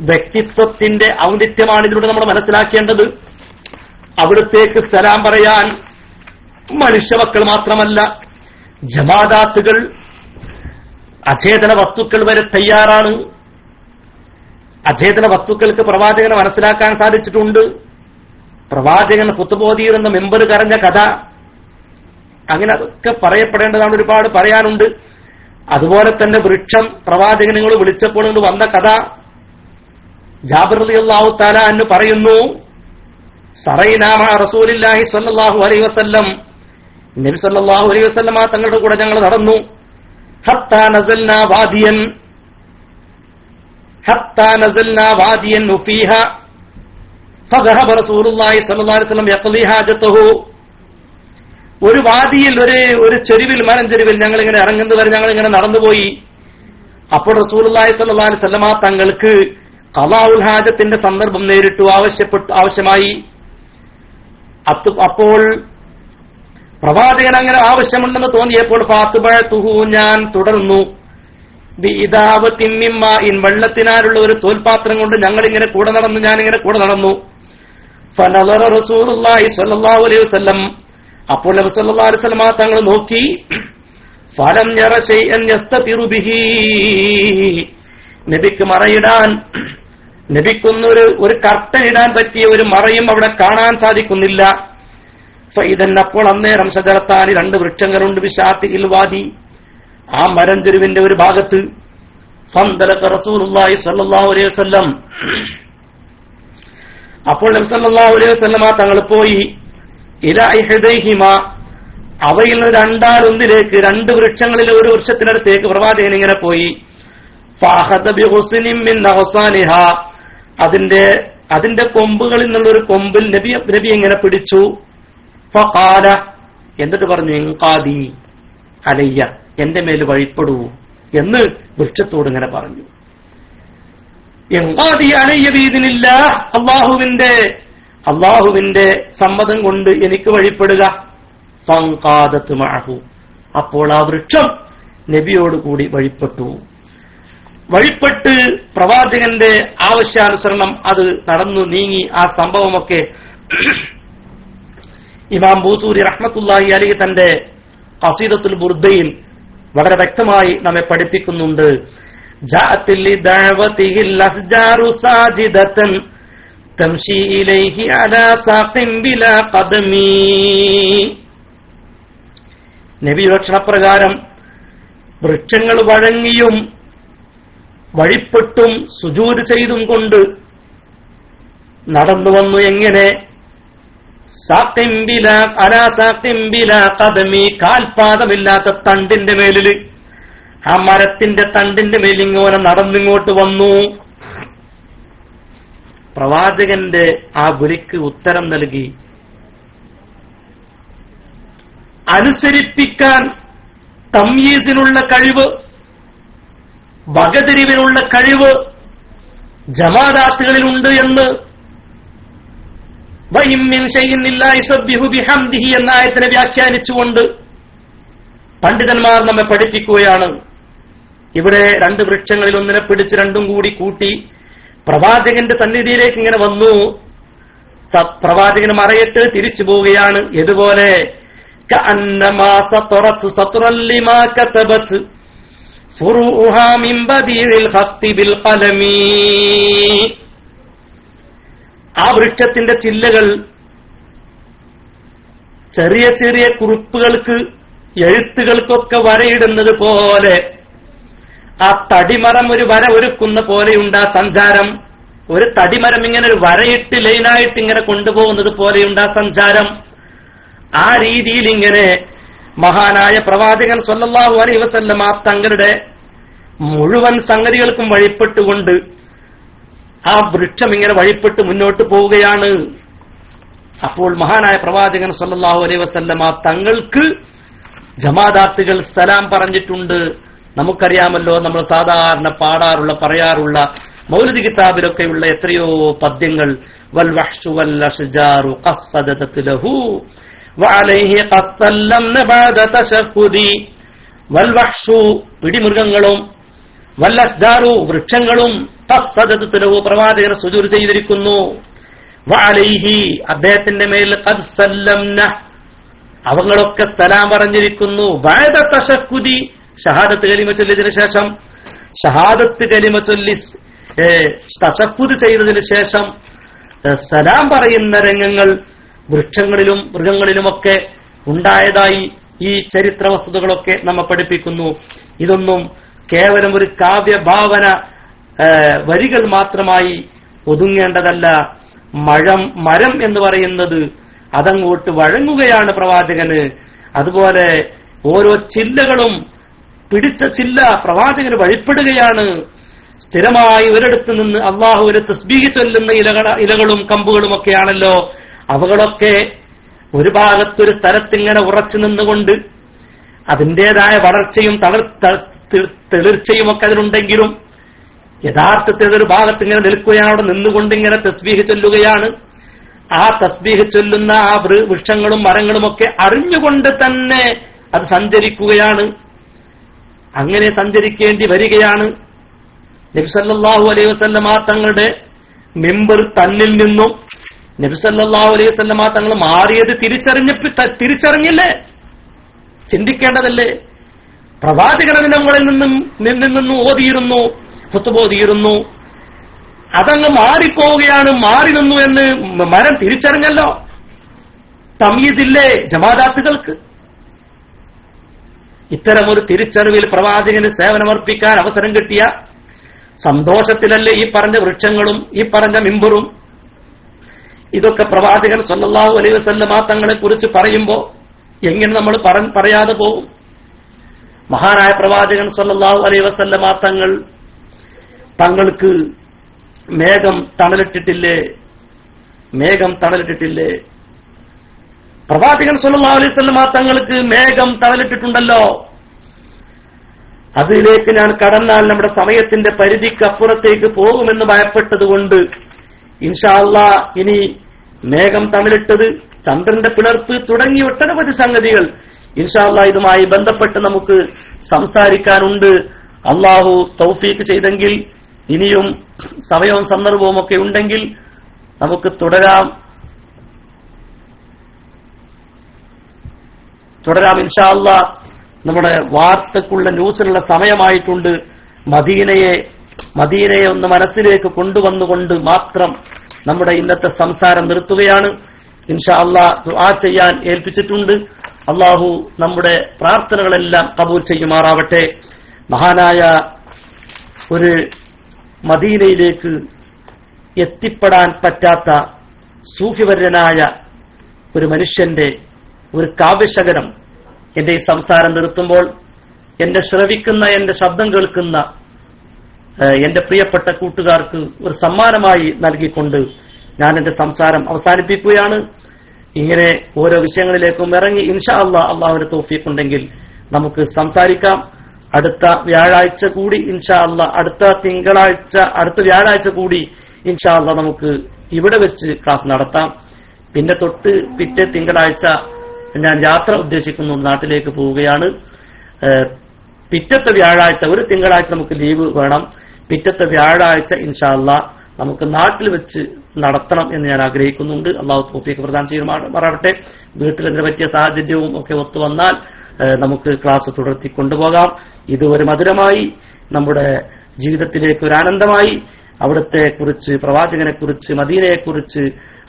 വ്യക്തിത്വത്തിന്റെ ഔന്നിത്യമാണ് ഇതിലൂടെ നമ്മൾ മനസ്സിലാക്കേണ്ടത്. അവിടുത്തേക്ക് സലാം പറയാൻ മനുഷ്യമക്കൾ മാത്രമല്ല, ജമാദാത്തുകൾ, അചേതന വസ്തുക്കൾ വരെ തയ്യാറാണ്. അചേതന വസ്തുക്കൾക്ക് പ്രവാചകനെ മനസ്സിലാക്കാൻ സാധിച്ചിട്ടുണ്ട്. പ്രവാചകൻ ഖുത്ബോദിയിരുന്ന മെമ്പർ കരഞ്ഞ കഥ, അങ്ങനെ അതൊക്കെ പറയപ്പെടേണ്ടതാണ്, ഒരുപാട് പറയാനുണ്ട്. അതുപോലെ തന്നെ വൃക്ഷം പ്രവാചകൻ നിങ്ങൾ വിളിച്ചപ്പോൾ കൊണ്ട് വന്ന കഥ ജാബിർ റളിയല്ലാഹു തആല അൻഹു പറയുന്നു, സറൈനാ മഅ റസൂലില്ലാഹി സ്വല്ലല്ലാഹു അലൈഹി വസല്ലം, നബി സല്ലല്ലാഹു അലൈഹി വസല്ലമ തങ്ങളുടെ കൂടെ ഞങ്ങൾ നടന്നു. ഹത്താ നസൽനാ വാദിയൻ ഫീഹാ ഫദഹബ റസൂലുള്ളാഹി സ്വല്ലല്ലാഹു അലൈഹി വസല്ലം യഖ്ളി ഹാജതഹു. ഒരു വാദിയിൽ ഒരു ചെരുവിൽ മലഞ്ചെരുവിൽ ഞങ്ങളിങ്ങനെ ഇറങ്ങുന്നത് വരെ ഞങ്ങളിങ്ങനെ നടന്നുപോയി. അപ്പോൾ റസൂലുള്ളാഹി സ്വല്ലല്ലാഹു അലൈഹി വസല്ലമ തങ്ങൾക്ക് ഖളാഉൽ ഹാജത്തിന്റെ സന്ദർഭം നേരിട്ടു ആവശ്യമായി. അപ്പോൾ പ്രവാചകൻ അങ്ങനെ ആവശ്യമുണ്ടെന്ന് തോന്നിയപ്പോൾ ഫാത്തുബഅതുഹു ഞാൻ തുടർന്നു. ബിഇദാവത്തിൻ മിമ്മാഇൻ വെള്ളത്തിനാലുള്ള ഒരു തോൽപാത്രം കൊണ്ട് ഞാനിങ്ങനെ കൂടെ നടന്നു. ഫനളറ റസൂലുള്ളാഹി സ്വല്ലല്ലാഹു അലൈഹി വസല്ലം അപ്പോൾ നബി സല്ലല്ലാഹു അലൈഹി വസല്ലം തങ്ങൾ നോക്കി. ഫലം യറ ശൈഅൻ യസ്തതിറു ബിഹി നബിക്ക് മറയിടാൻ നബിക്കൊന്നൊരു കർട്ടൻ ഇടാൻ പറ്റിയ ഒരു മറയും അവിടെ കാണാൻ സാധിക്കുന്നില്ല. ഫഇദൻ അപ്പോൾ അന്നേരം ശജറത്താനി 2 വൃക്ഷങ്ങളുണ്ട് ബിശാത്തിൽ വാദി ആ മരഞ്ചെരുവിന്റെ ഒരു ഭാഗത്ത്. ഫന്തലക റസൂലുള്ളാഹി സ്വല്ലല്ലാഹു അലൈഹി വസല്ലം അപ്പോൾ നബി സല്ലല്ലാഹു അലൈഹി വസല്ലം തങ്ങൾ പോയി. ഇലാ ഇഹ്ദൈഹിമ അവയിൽ നിന്ന് രണ്ടാലൊന്നിലേക്ക് 2 വൃക്ഷങ്ങളിൽ ഒരു വൃക്ഷത്തിനടുത്തേക്ക് പ്രവാചകൻ ഇങ്ങനെ പോയി. ഫഅഖദ ബിഗുസ്നിൻ മിൻ അഗ്സാനിഹാ അതിന്റെ കൊമ്പുകളിൽ നിന്നുള്ള ഒരു കൊമ്പിൽ നബി ഇങ്ങനെ പിടിച്ചു. ഫഖാല എന്നിട്ട് പറഞ്ഞു ഇൻഖാദി അലയ്യ എന്റെ മേൽ വഴിപ്പെടൂ എന്ന് വൃക്ഷത്തോട് ഇങ്ങനെ പറഞ്ഞു. ഇൻഖാദി അലയ്യ ബിഇദ്നില്ലാഹ് അല്ലാഹുവിന്റെ സമ്മതം കൊണ്ട് എനിക്ക് വഴിപ്പെടുക. ഫൻഖാദത് മഅഹു അപ്പോൾ ആ വൃക്ഷം നബിയോട് കൂടി വഴിപ്പെട്ട് പ്രവാചകന്റെ ആവശ്യാനുസരണം അത് നടന്നു നീങ്ങി. ആ സംഭവമൊക്കെ ഇമാം ബൂസൂരി റഹ്മത്തുള്ളാഹി അലൈഹി തന്റെ ഖസീദത്തുൽ ബുർദയിൽ വളരെ വ്യക്തമായി നമ്മെ പഠിപ്പിക്കുന്നുണ്ട്. ജാഅത്തിൽ ദഅവതിഹിൽ അസ്ജാറു സാജിദതൻ തംശി ഇലൈഹി അലാ സാഖിൻ ബിലാ ഖദമി നബിയുടെ ക്ഷണപ്രകാരം വൃക്ഷങ്ങൾ വഴങ്ങിയും വഴിപ്പെട്ടും സുജൂദ് ചെയ്തും കൊണ്ട് നടന്നു വന്നു. എങ്ങനെ? കാൽപാദമില്ലാത്ത തണ്ടിന്റെ മേലില് ആ മരത്തിന്റെ തണ്ടിന്റെ മേലിങ്ങനെ നടന്നിങ്ങോട്ട് വന്നു. പ്രവാചകന്റെ ആ വിളിക്ക് ഉത്തരം നൽകി. അനുസരിപ്പിക്കാൻ തംയീസിനുള്ള കഴിവ്, വകതിരിവിനുള്ള കഴിവ് ജമാഅത്തുകളിലുണ്ട് എന്ന് വഇമ്മിൻ ശൈഇൻ ഇല്ലാ യുസബ്ബിഹു ബിഹംദിഹി എന്ന ആയത്തിനെ വ്യാഖ്യാനിച്ചുകൊണ്ട് പണ്ഡിതന്മാർ നമ്മെ പഠിപ്പിക്കുകയാണ്. ഇവിടെ 2 വൃക്ഷങ്ങളിൽ ഒന്നിനെ പിടിച്ച് 2ഉം കൂടി കൂട്ടി പ്രവാചകന്റെ സന്നിധിയിലേക്ക് ഇങ്ങനെ വന്നു. പ്രവാചകന് മറയിട്ട് തിരിച്ചു പോവുകയാണ്. ഇതുപോലെ കഅന്നമാ സതറത് സത്രൻ ലിമാ കതബത് ഫുറൂഹാ മിൻ ബദീഇൽ ഖത്തി ബിൽ ഖലമി ആ വൃക്ഷത്തിന്റെ ചില്ലകൾ ചെറിയ ചെറിയ കുറിപ്പുകൾക്ക് എഴുത്തുകൾക്കൊക്കെ വരയിടുന്നത് പോലെ ആ തടിമരം ഒരു വര ഒരുക്കുന്ന പോലെയുണ്ട് ആ സഞ്ചാരം. ഒരു തടിമരം ഇങ്ങനെ ഒരു വരയിട്ട് ലൈനായിട്ട് ഇങ്ങനെ കൊണ്ടുപോകുന്നത് പോലെയുണ്ട് ആ സഞ്ചാരം. ആ രീതിയിൽ ഇങ്ങനെ മഹാനായ പ്രവാചകൻ സ്വല്ലല്ലാഹു അലൈഹി വസല്ലം തങ്ങളുടെ മുഴുവൻ സംഗതികൾക്കും വഴിപ്പെട്ടുകൊണ്ട് ആ വൃക്ഷം ഇങ്ങനെ വഴിപ്പെട്ട് മുന്നോട്ട് പോവുകയാണ്. അപ്പോൾ മഹാനായ പ്രവാചകൻ സ്വല്ലല്ലാഹു അലൈഹി വസല്ലം തങ്ങൾക്ക് ജമാഅത്തുകൾ സലാം പറഞ്ഞിട്ടുണ്ട്. നമുക്കറിയാമല്ലോ, നമ്മൾ സാധാരണ പറയാറുള്ള മൗലിദ് കിതാബിലൊക്കെയുള്ള എത്രയോ പദ്യങ്ങൾ. വൽ വഹ്ശു വൽ അഷ്ജാറു ഖസ്സദത് ലഹു വഅലൈഹി ഖസ്സല്ലംന ബഅദ തശഫുദി. വൽ വഹ്ശു പിടിമൃഗങ്ങളും വൽ അഷ്ജാറു വൃക്ഷങ്ങളും ഖസ്സദത് ലഹു പ്രവാചകൻ സുജൂദ് ചെയ്തിരിക്കുന്നു. വഅലൈഹി അദ്ദേഹത്തിന്റെ മേൽ ഖസ്സല്ലംന അവങ്ങളൊക്കെ സലാം പറഞ്ഞിരിക്കുന്നു. ബഅദ തശഫുദി ഷഹാദത്ത് കലിമ ചൊല്ലിയതിനു ശേഷം, ഷഹാദത്ത് കലിമ ചൊല്ലി തശഫുദ് ചെയ്തതിനു ശേഷം സലാം പറയുന്ന രംഗങ്ങൾ വൃക്ഷങ്ങളിലും മൃഗങ്ങളിലുമൊക്കെ ഉണ്ടായതായി ഈ ചരിത്ര വസ്തുതകളൊക്കെ നമ്മെ പഠിപ്പിക്കുന്നു. ഇതൊന്നും കേവലം ഒരു കാവ്യഭാവന വരികൾ മാത്രമായി ഒതുങ്ങേണ്ടതല്ല. മരം എന്ന് പറയുന്നത് അതങ്ങോട്ട് വഴങ്ങുകയാണ് പ്രവാചകന്. അതുപോലെ ഓരോ ചില്ലകളും പിടിച്ച ചില്ല പ്രവാചകന് വഴിപ്പെടുകയാണ്. സ്ഥിരമായി ഒരിടത്ത് നിന്ന് അള്ളാഹുവിനെ തസ്ബീഹ് ചൊല്ലുന്ന ഇലകളും കമ്പുകളും ഒക്കെയാണല്ലോ. അവകളൊക്കെ ഒരു ഭാഗത്തൊരു സ്ഥലത്തിങ്ങനെ ഉറച്ചു നിന്നുകൊണ്ട് അതിൻ്റെതായ വളർച്ചയും തെളിർച്ചയും ഒക്കെ അതിലുണ്ടെങ്കിലും യഥാർത്ഥത്തിൽ ഒരു ഭാഗത്ത് ഇങ്ങനെ നിൽക്കുകയാണ്. അവിടെ നിന്നുകൊണ്ട് ഇങ്ങനെ തസ്ബീഹ് ചൊല്ലുകയാണ്. ആ തസ്ബീഹ് ചൊല്ലുന്ന ആ വൃക്ഷങ്ങളും മരങ്ങളുമൊക്കെ അറിഞ്ഞുകൊണ്ട് തന്നെ അത് സഞ്ചരിക്കുകയാണ്. അങ്ങനെ സഞ്ചരിക്കേണ്ടി വരികയാണ്. നബി സല്ലല്ലാഹു അലൈഹി വസല്ലമ തങ്ങളുടെ മിമ്പർ തന്നിൽ നിന്നും നബി സല്ലല്ലാഹു അലൈഹി വസല്ലമ തങ്ങൾ മാറിയത് തിരിച്ചറിഞ്ഞില്ലേ? ചിന്തിക്കേണ്ടതല്ലേ? പ്രവാചകനങ്ങളിൽ നിന്നും ഓതിയിരുന്നു, ഖുത്ബോതിയിരുന്നു. അതങ്ങ് മാറിപ്പോവുകയാണ്. മാറി നിന്നു എന്ന് മരം തിരിച്ചറിഞ്ഞല്ലോ. തമീദില്ലേ ജമാഅത്തുകൾക്ക്? ഇത്തരമൊരു തിരിച്ചറിവിൽ പ്രവാചകന് സേവനമർപ്പിക്കാൻ അവസരം കിട്ടിയ സന്തോഷത്തിലല്ലേ ഈ പറഞ്ഞ വൃക്ഷങ്ങളും ഈ പറഞ്ഞ മിമ്പറും? ഇതൊക്കെ പ്രവാചകൻ സല്ലല്ലാഹു അലൈഹി വസല്ലമ തങ്ങളെ കുറിച്ച് പറയുമ്പോ എങ്ങനെ നമ്മൾ പറയാതെ പോകും? മഹാനായ പ്രവാചകൻ സല്ലല്ലാഹു അലൈഹി വസല്ലമ തങ്ങൾക്ക് മേഘം തണലിട്ടിട്ടില്ലേ? മേഘം തണലിട്ടിട്ടില്ലേ? പ്രവാചകൻ സല്ലല്ലാഹു അലൈഹി വസല്ലമ തങ്ങൾക്ക് മേഘം തണലിട്ടിട്ടുണ്ടല്ലോ. അതിലേക്ക് ഞാൻ കടന്നാൽ നമ്മുടെ സമയത്തിന്റെ പരിധിക്ക് അപ്പുറത്തേക്ക് പോകുമെന്ന് ഭയപ്പെട്ടതുകൊണ്ട് ഇൻഷാ അല്ലാഹ് ഇനി മേഘം തണലിട്ടത്, ചന്ദ്രന്റെ പിളർപ്പ് തുടങ്ങിയ ഒട്ടനവധി സംഗതികൾ ഇൻഷാ അല്ലാഹ് ഇതുമായി ബന്ധപ്പെട്ട് നമുക്ക് സംസാരിക്കാനുണ്ട്. അള്ളാഹു തൗഫീഖ് ചെയ്തെങ്കിൽ ഇനിയും സമയവും സന്ദർഭവും ഒക്കെ ഉണ്ടെങ്കിൽ നമുക്ക് തുടരാം ഇൻഷാ അല്ലാഹ്. നമ്മുടെ വാർത്തക്കുള്ള ന്യൂസിനുള്ള സമയമായിട്ടുണ്ട്. മദീനയെ ഒന്ന് മനസ്സിലേക്ക് കൊണ്ടുവന്നുകൊണ്ട് മാത്രം നമ്മുടെ ഇന്നത്തെ സംസാരം നിർത്തുകയാണ്. ഇൻഷാ അല്ലാഹ് ദുആ ചെയ്യാൻ ഏൽപ്പിച്ചിട്ടുണ്ട്. അള്ളാഹു നമ്മുടെ പ്രാർത്ഥനകളെല്ലാം കബൂൽ ചെയ്യുമാറാവട്ടെ. മഹാനായ ഒരു മദീനയിലേക്ക് എത്തിപ്പെടാൻ പറ്റാത്ത സൂഫിവര്യനായ ഒരു മനുഷ്യന്റെ ഒരു കാവ്യശകലം എന്റെ ഈ സംസാരം നിർത്തുമ്പോൾ എന്നെ ശ്രവിക്കുന്ന, എന്റെ ശബ്ദം കേൾക്കുന്ന എന്റെ പ്രിയപ്പെട്ട കൂട്ടുകാർക്ക് ഒരു സമ്മാനമായി നൽകിക്കൊണ്ട് ഞാൻ എന്റെ സംസാരം അവസാനിപ്പിക്കുകയാണ്. ഇങ്ങനെ ഓരോ വിഷയങ്ങളിലേക്കും ഇറങ്ങി ഇൻഷാ അല്ലാഹ് അള്ളാഹുവിന്റെ തൗഫീഖ് ഉണ്ടെങ്കിൽ നമുക്ക് സംസാരിക്കാം. അടുത്ത വ്യാഴാഴ്ച കൂടി ഇൻഷാ അല്ലാഹ്, അടുത്ത വ്യാഴാഴ്ച കൂടി ഇൻഷാ അല്ലാഹ് നമുക്ക് ഇവിടെ വെച്ച് ക്ലാസ് നടത്താം. പിന്നെ തൊട്ട് പിറ്റേ തിങ്കളാഴ്ച ഞാൻ യാത്ര ഉദ്ദേശിക്കുന്നു, നാട്ടിലേക്ക് പോവുകയാണ്. പിറ്റത്തെ വ്യാഴാഴ്ച, ഒരു തിങ്കളാഴ്ച നമുക്ക് ലീവ് വേണം. പിറ്റത്തെ വ്യാഴാഴ്ച ഇൻഷാ അല്ലാഹ് നമുക്ക് നാട്ടിൽ വെച്ച് നടത്തണം എന്ന് ഞാൻ ആഗ്രഹിക്കുന്നുണ്ട്. അള്ളാഹു തൗഫീഖ് പ്രദാനം ചെയ്യുമാറാവട്ടെ. വീട്ടിൽ ഇതിനെ പറ്റിയ സാഹചര്യവും ഒക്കെ ഒത്തുവന്നാൽ നമുക്ക് ക്ലാസ് തുടർത്തി കൊണ്ടുപോകാം. ഇത് ഒരു മധുരമായി നമ്മുടെ ജീവിതത്തിലേക്ക് ഒരു ആനന്ദമായി അവിടുത്തെ കുറിച്ച്, പ്രവാചകനെ കുറിച്ച്, മദീനയെ കുറിച്ച്,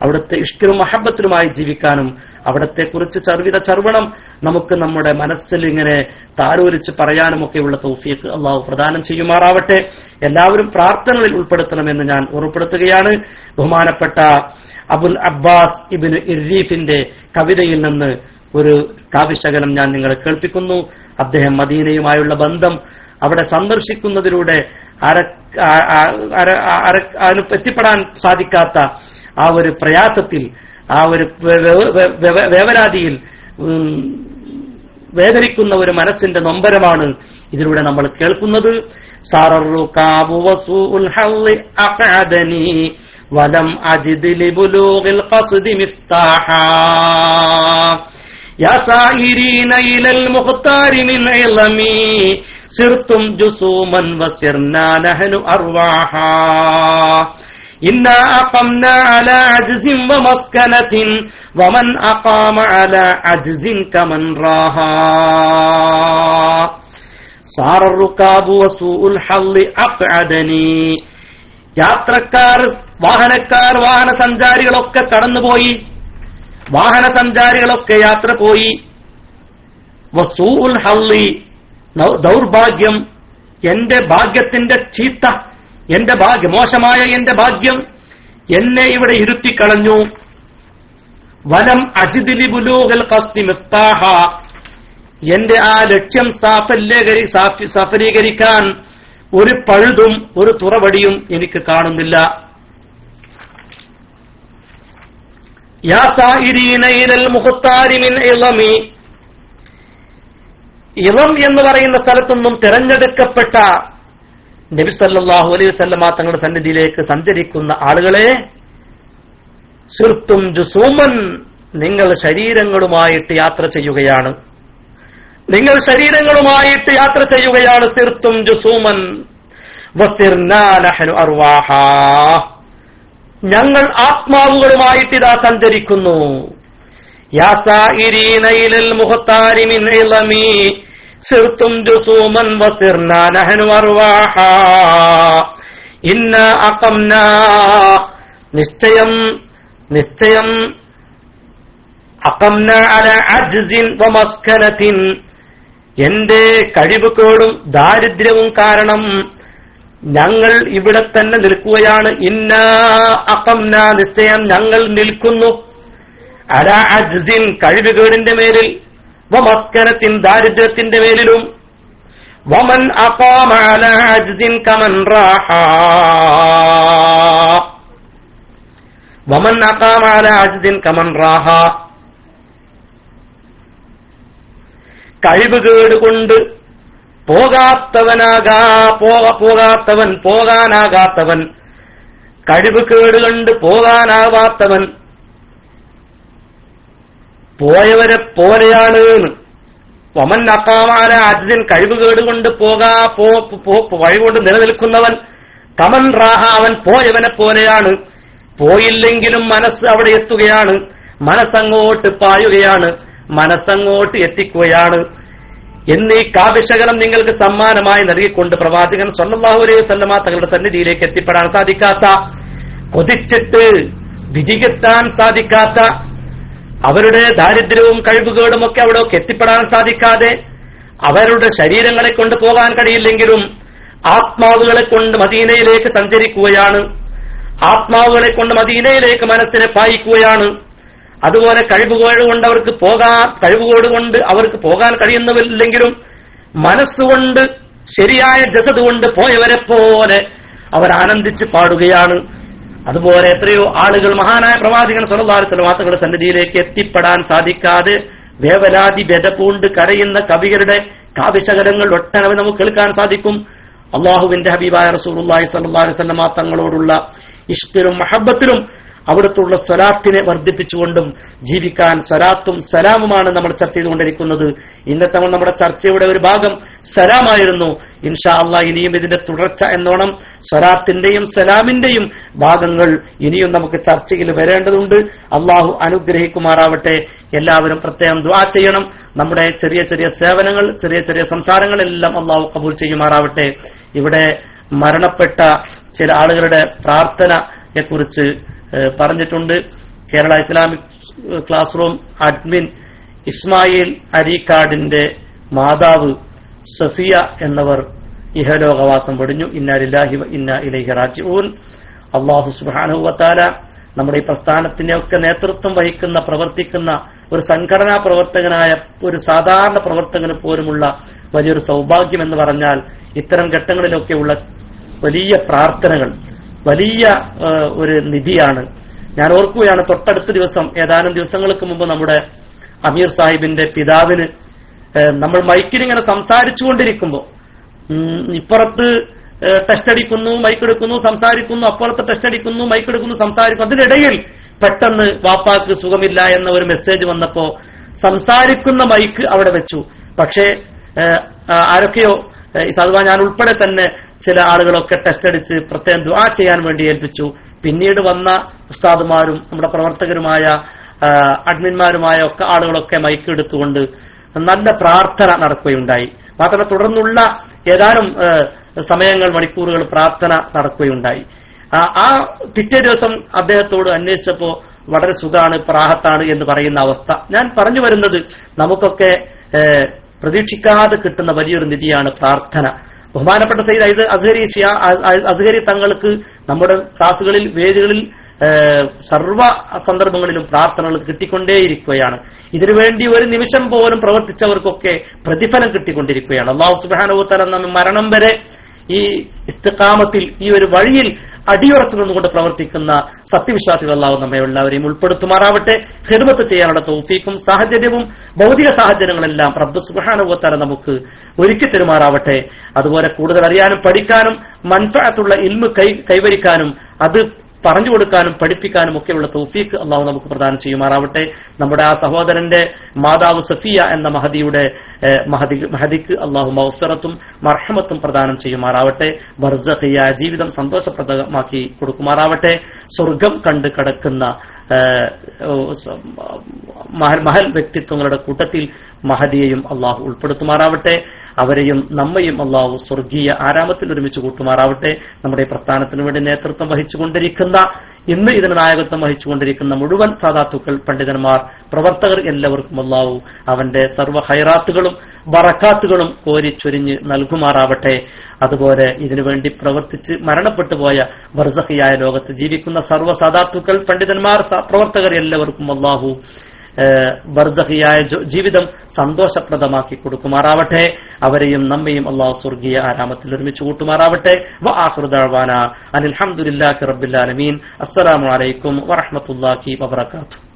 അവിടുത്തെ ഇഷ്കിലും മഹബത്തിലുമായി ജീവിക്കാനും അവിടത്തെ കുറിച്ച് ചർവണം നമുക്ക് നമ്മുടെ മനസ്സിൽ ഇങ്ങനെ താരോലിച്ച് പറയാനുമൊക്കെയുള്ള തൗഫീഖ് അള്ളാഹു പ്രദാനം ചെയ്യുമാറാവട്ടെ. എല്ലാവരും പ്രാർത്ഥനകളിൽ ഉൾപ്പെടുത്തണമെന്ന് ഞാൻ ഉറപ്പെടുത്തുകയാണ്. ബഹുമാനപ്പെട്ട അബുൽ അബ്ബാസ് ഇബ്നു ഇർരീഫിന്റെ കവിതയിൽ നിന്ന് ഒരു കാവ്യശകലം ഞാൻ നിങ്ങളെ കേൾപ്പിക്കുന്നു. അദ്ദേഹം മദീനയുമായുള്ള ബന്ധം, അവിടെ സന്ദർശിക്കുന്നതിലൂടെ എത്തിപ്പെടാൻ സാധിക്കാത്ത ആ ഒരു പ്രയാസത്തിൽ, ആ ഒരു വേവലാതിയിൽ വേദനിക്കുന്ന ഒരു മനസ്സിന്റെ നൊമ്പരമാണ് ഇതിലൂടെ നമ്മൾ കേൾക്കുന്നത്. വലം അജിദ് ലിബുലൂഗിൽ ഖസ്ദി മിഫ്താഹാ യാ സായിരീന ഇലൽ മുഖ്താരി മിൻ ഇൽമി സിർതും ജുസൂമൻ വസിർനാ നഹ്നു അർവാഹാ ഇന്നാ അഖംനാ അലാ അജ്സിൻ വമസ്കനത്തിൻ വമൻ അഖാമ അലാ അജ്സിൻ കമൻ റാഹാ സാറ റുകാബു വസൂഉൽ ഹല്ലി അഖഅദനി. യാത്രക്കാർ, വാഹനസഞ്ചാരികളൊക്കെ കടന്നുപോയി, വാഹനസഞ്ചാരികളൊക്കെ യാത്ര പോയി. വസൂഉൽ ഹല്ലി, ദൗർഭാഗ്യം, എന്റെ ഭാഗ്യത്തിന്റെ ചീത്ത, എന്റെ ഭാഗ്യം, മോശമായ എന്റെ ഭാഗ്യം എന്നെ ഇവിടെ ഇരുത്തിക്കളഞ്ഞു. വലം അജിദ് ലിബുലൂഗിൽ ഖസ്ദി മിഫ്താഹ, എന്റെ ആ ലക്ഷ്യം സഫലീകരിക്കാൻ ഒരു പഴുതും ഒരു തുറവടിയും എനിക്ക് കാണുന്നില്ല. യാ സായിരീന ഇലൽ മുഖ്താരി മിൻ ഇളമി, ഇളം എന്ന് പറയുന്ന സ്ഥലത്തുനിന്നും തിരഞ്ഞെടുക്കപ്പെട്ട നബി സല്ലല്ലാഹു അലൈഹി വസല്ലമ തങ്ങളുടെ സന്നിധിയിലേക്ക് സഞ്ചരിക്കുന്ന ആളുകളെ, സിർത്തും ജുസൂമൻ, നിങ്ങൾ ശരീരങ്ങളുമായിട്ട് യാത്ര ചെയ്യുകയാണ്, നിങ്ങൾ ശരീരങ്ങളുമായിട്ട് യാത്ര ചെയ്യുകയാണ്. സിർത്തും ജുസൂമൻ വസിർനാ നഹ്നു അർവാഹ, ഞങ്ങൾ ആത്മാവുകളുമായിട്ട് ഇതാ സഞ്ചരിക്കുന്നു. യാ സായിരീന ഇലൽ മുഖ്താരി മിൻ ഇളമി സിർത്തും ജുസൂമൻ വസിർനാ നഹ്നു അർവാഹ ഇന്നാ അഖംനാ, നിശ്ചയം അഖംനാ അലാ അജ്സിൻ വമസ്കനത്തിൻ, എന്റെ കഴിവുകേടും ദാരിദ്ര്യവും കാരണം ഞങ്ങൾ ഇവിടെ തന്നെ നിൽക്കുകയാണ്. ഇന്നാ അഖംനാ, നിശ്ചയം ഞങ്ങൾ നിൽക്കുന്നു, അലാ അജ്സിൻ, കഴിവുകേടിന്റെ മേലിൽ, വമസ്കനത്തിൻ, ദാരിദ്ര്യത്തിന്റെ മേലിലും. വമൻ അഖാമ അലാ അജ്സിൻ കമൻ റാഹ, വമൻ അഖാമ അലാ അജ്സിൻ കമൻ റാഹ, കഴിവുകേട് കൊണ്ട് പോകാനാകാത്തവൻ, കഴിവുകേട് കൊണ്ട് പോകാനാവാത്തവൻ പോയവരെ പോലെയാണ്. വമൻ അഖാമ അജ്സിൻ, കഴിവുകേട് കൊണ്ട് വഴി കൊണ്ട് നിലനിൽക്കുന്നവൻ, കമൻ റാഹ, അവൻ പോയവനെ പോലെയാണ്. പോയില്ലെങ്കിലും മനസ്സ് അവിടെ എത്തുകയാണ്, മനസ്സങ്ങോട്ട് പായുകയാണ്, മനസ്സങ്ങോട്ട് എത്തിക്കുകയാണ് എന്നീ കാവ്യശകലം നിങ്ങൾക്ക് സമ്മാനമായി നൽകിക്കൊണ്ട് പ്രവാചകൻ സ്വല്ലല്ലാഹു അലൈഹി വസല്ലമ തങ്ങളുടെ സന്നിധിയിലേക്ക് എത്തിപ്പെടാൻ സാധിക്കാത്ത, കൊതിച്ചിട്ട് വിധികെത്താൻ സാധിക്കാത്ത, അവരുടെ ദാരിദ്ര്യവും കഴിവുകേടും ഒക്കെ അവിടെയൊക്കെ എത്തിപ്പെടാൻ സാധിക്കാതെ, അവരുടെ ശരീരങ്ങളെ കൊണ്ട് പോകാൻ കഴിയില്ലെങ്കിലും ആത്മാവുകളെ കൊണ്ട് മദീനയിലേക്ക് സഞ്ചരിക്കുകയാണ്, ആത്മാവുകളെ കൊണ്ട് മദീനയിലേക്ക് മനസ്സിനെ പായിക്കുകയാണ്. അതുപോലെ കഴിവുകേട് കൊണ്ട് അവർക്ക് പോകാൻ കഴിയുന്നവരില്ലെങ്കിലും മനസ്സുകൊണ്ട്, ശരിയായ ജസദ് കൊണ്ട് പോയവരെ പോലെ അവർ ആനന്ദിച്ച് പാടുകയാണ്. അതുപോലെ എത്രയോ ആളുകൾ മഹാനായ പ്രവാചകൻ സ്വല്ലല്ലാഹു അലൈഹി വസല്ലം തങ്ങളുടെ സന്നിധിയിലേക്ക് എത്തിപ്പെടാൻ സാധിക്കാതെ വേവലാതി ബെദപൂണ്ട് കരയുന്ന കവികളുടെ കാവ്യശകലങ്ങൾ ഒട്ടനവധി നമുക്ക് കേൾക്കാൻ സാധിക്കും. അള്ളാഹുവിന്റെ ഹബീബായ റസൂലുള്ളാഹി സ്വല്ലല്ലാഹു അലൈഹി വസല്ലം തങ്ങളോടുള്ള ഇഷ്കിലും മഹബത്തിലും അവിടുത്തുള്ള സ്വലാത്തിനെ വർദ്ധിപ്പിച്ചുകൊണ്ടും ജീവിക്കാൻ സ്വലാത്തും സലാമുമാണ് നമ്മൾ ചർച്ച ചെയ്തുകൊണ്ടിരിക്കുന്നത്. ഇന്നത്തെ നമ്മുടെ ചർച്ചയുടെ ഒരു ഭാഗം സലാമായിരുന്നു. ഇൻഷാ അല്ലാഹ് ഇനിയും ഇതിന്റെ തുടർച്ച എന്നോണം സ്വലാത്തിന്റെയും സലാമിന്റെയും ഭാഗങ്ങൾ ഇനിയും നമുക്ക് ചർച്ചയിൽ വരേണ്ടതുണ്ട്. അള്ളാഹു അനുഗ്രഹിക്കുമാറാവട്ടെ. എല്ലാവരും പ്രത്യേകം ദുആ ചെയ്യണം. നമ്മുടെ ചെറിയ ചെറിയ സേവനങ്ങൾ, ചെറിയ ചെറിയ സംസാരങ്ങളെല്ലാം അള്ളാഹു കബൂൽ ചെയ്യുമാറാവട്ടെ. ഇവിടെ മരണപ്പെട്ട ചില ആളുകളുടെ പ്രാർത്ഥനയെക്കുറിച്ച് പറഞ്ഞിട്ടുണ്ട്. Kerala Islamic class room admin Ismail അരീക്കാടിന്റെ മാതാവ് സഫിയ എന്നവർ ഇഹലോകവാസം വെടിഞ്ഞു. ഇന്നാ ലില്ലാഹി വ ഇന്നാ ഇലൈഹി റാജിഊൻ. അല്ലാഹു സുബ്ഹാനഹു വ തആല നമ്മുടെ ഈ പ്രസ്ഥാനത്തിനെയൊക്കെ നേതൃത്വം വഹിക്കുന്ന, പ്രവർത്തിക്കുന്ന ഒരു സംഘടനാ പ്രവർത്തകനായ ഒരു സാധാരണ പ്രവർത്തകന് പോലുമുള്ള വലിയൊരു സൗഭാഗ്യം എന്ന് പറഞ്ഞാൽ ഇത്തരം ഘട്ടങ്ങളിലൊക്കെയുള്ള വലിയ പ്രാർത്ഥനകൾ വലിയ ഒരു നിധിയാണ്. ഞാൻ ഓർക്കുകയാണ്, തൊട്ടടുത്ത ദിവസം ഏതാനും ദിവസങ്ങൾക്ക് മുമ്പ് നമ്മുടെ അമീർ സാഹിബിന്റെ പിതാവിന് നമ്മൾ മൈക്കിലിങ്ങനെ സംസാരിച്ചുകൊണ്ടിരിക്കുമ്പോൾ ഇപ്പുറത്ത് ടെസ്റ്റ് അടിക്കുന്നു, മൈക്കെടുക്കുന്നു, സംസാരിക്കുന്നു, അപ്പുറത്ത് ടെസ്റ്റ് അടിക്കുന്നു, മൈക്കെടുക്കുന്നു, സംസാരിക്കുന്നു. അതിനിടയിൽ പെട്ടെന്ന് വാപ്പാക്ക് സുഖമില്ല എന്ന ഒരു മെസ്സേജ് വന്നപ്പോ സംസാരിക്കുന്ന മൈക്ക് അവിടെ വെച്ചു. പക്ഷേ ആരൊക്കെയോ അഥവാ ഞാൻ ഉൾപ്പെടെ തന്നെ ചില ആളുകളൊക്കെ ടെസ്റ്റ് അടിച്ച് പ്രത്യേകം ദുആ ചെയ്യാൻ വേണ്ടി ഏൽപ്പിച്ചു. പിന്നീട് വന്ന ഉസ്താദുമാരും നമ്മുടെ പ്രവർത്തകരുമായ അഡ്മിന്മാരുമായ ഒക്കെ ആളുകളൊക്കെ മൈക്ക് എടുത്തുകൊണ്ട് നല്ല പ്രാർത്ഥന നടക്കുകയുണ്ടായി. മാത്രമല്ല തുടർന്നുള്ള ഏതാനും സമയങ്ങൾ, മണിക്കൂറുകൾ പ്രാർത്ഥന നടക്കുകയുണ്ടായി. ആ പിറ്റേ ദിവസം അദ്ദേഹത്തോട് അന്വേഷിച്ചപ്പോ വളരെ സുഖാണ്, പ്രാഹത്താണ് എന്ന് പറയുന്ന അവസ്ഥ. ഞാൻ പറഞ്ഞു വരുന്നത്, നമുക്കൊക്കെ പ്രതീക്ഷിക്കാതെ കിട്ടുന്ന വലിയൊരു നിധിയാണ് പ്രാർത്ഥന. ബഹുമാനപ്പെട്ട സയ്യിദ് അസ്ഹരി തങ്ങൾക്ക് നമ്മുടെ ക്ലാസുകളിൽ, വേദികളിൽ സർവ സന്ദർഭങ്ങളിലും പ്രാർത്ഥനകൾ കിട്ടിക്കൊണ്ടേയിരിക്കുകയാണ്. ഇതിനുവേണ്ടി ഒരു നിമിഷം പോലും പ്രവർത്തിച്ചവർക്കൊക്കെ പ്രതിഫലം കിട്ടിക്കൊണ്ടിരിക്കുകയാണ്. അല്ലാഹു സുബ്ഹാനഹു വ തആല നമ്മെ മരണം വരെ ഈ ഇസ്തിഖാമത്തിൽ, ഈ ഒരു വഴിയിൽ അടിയുറച്ചു നിന്നുകൊണ്ട് പ്രവർത്തിക്കുന്ന സത്യവിശ്വാസികൾ അല്ലാഹു നമ്മെ എല്ലാവരെയും ഉൾപ്പെടുത്തുമാറാവട്ടെ. ഖിദ്മത്ത് ചെയ്യാനുള്ള തൗഫീഖും സാഹചര്യവും ഭൗതിക സാഹചര്യങ്ങളെല്ലാം റബ്ബ് സുബ്ഹാനഹു വ തആല നമുക്ക് ഒരുക്കി തരുമാറാവട്ടെ. അതുപോലെ കൂടുതൽ അറിയാനും പഠിക്കാനും മൻഫഅത്തുള്ള ഇൽമ് കൈവരിക്കാനും അത് പറഞ്ഞു കൊടുക്കാനും പഠിപ്പിക്കാനും ഒക്കെയുള്ള തൗഫീഖ് അള്ളാഹു നമുക്ക് പ്രദാനം ചെയ്യുമാറാവട്ടെ. നമ്മുടെ ആ സഹോദരന്റെ മാതാവ് സഫിയ എന്ന മഹദിക്ക് അള്ളാഹു മഗ്ഫിറത്തും മർഹമത്തും പ്രദാനം ചെയ്യുമാറാവട്ടെ. ബർസഖിയ ജീവിതം സന്തോഷപ്രദമാക്കി കൊടുക്കുമാറാവട്ടെ. സ്വർഗം കണ്ട് കിടക്കുന്ന മഹൽ വ്യക്തിത്വങ്ങളുടെ കൂട്ടത്തിൽ മഹദിയെയും അള്ളാഹു ഉൾപ്പെടുത്തുമാറാവട്ടെ. അവരെയും നമ്മയും അള്ളാഹു സ്വർഗീയ ആരാമത്തിൽ ഒരുമിച്ച് കൂട്ടുമാറാവട്ടെ. നമ്മുടെ പ്രസ്ഥാനത്തിനു വേണ്ടി നേതൃത്വം വഹിച്ചുകൊണ്ടിരിക്കുന്ന, ഇന്ന് ഇതിന് നായകത്വം വഹിച്ചുകൊണ്ടിരിക്കുന്ന മുഴുവൻ സാദാത്തുക്കൾ, പണ്ഡിതന്മാർ, പ്രവർത്തകർ എല്ലാവർക്കും അള്ളാഹു അവന്റെ സർവ്വ ഹൈറാത്തുകളും ബറക്കാത്തുകളും കോരിച്ചൊരിഞ്ഞ് നൽകുമാറാവട്ടെ. അതുപോലെ ഇതിനുവേണ്ടി പ്രവർത്തിച്ച് മരണപ്പെട്ടു പോയ ബർസഖിയായ ലോകത്ത് ജീവിക്കുന്ന സർവ്വ സാദാത്തുക്കൾ, പണ്ഡിതന്മാർ, പ്രവർത്തകർ എല്ലാവർക്കും അള്ളാഹു ബർസഖിയായ ജീവിതം സന്തോഷപ്രദമാക്കി കൊടുക്കുമാറാവട്ടെ. അവരെയും നമ്മയും അള്ളാഹു സ്വർഗീയ ആരാമത്തിൽ ഒരുമിച്ച് കൂട്ടുമാറാവട്ടെ. വആഖിറു ദഅ്വാനാ അനിൽ ഹംദുലില്ലാഹി റബ്ബിൽ ആലമീൻ. അസ്സലാമു അലൈക്കും വറഹ്മത്തുള്ളാഹി വബറകാതുഹു.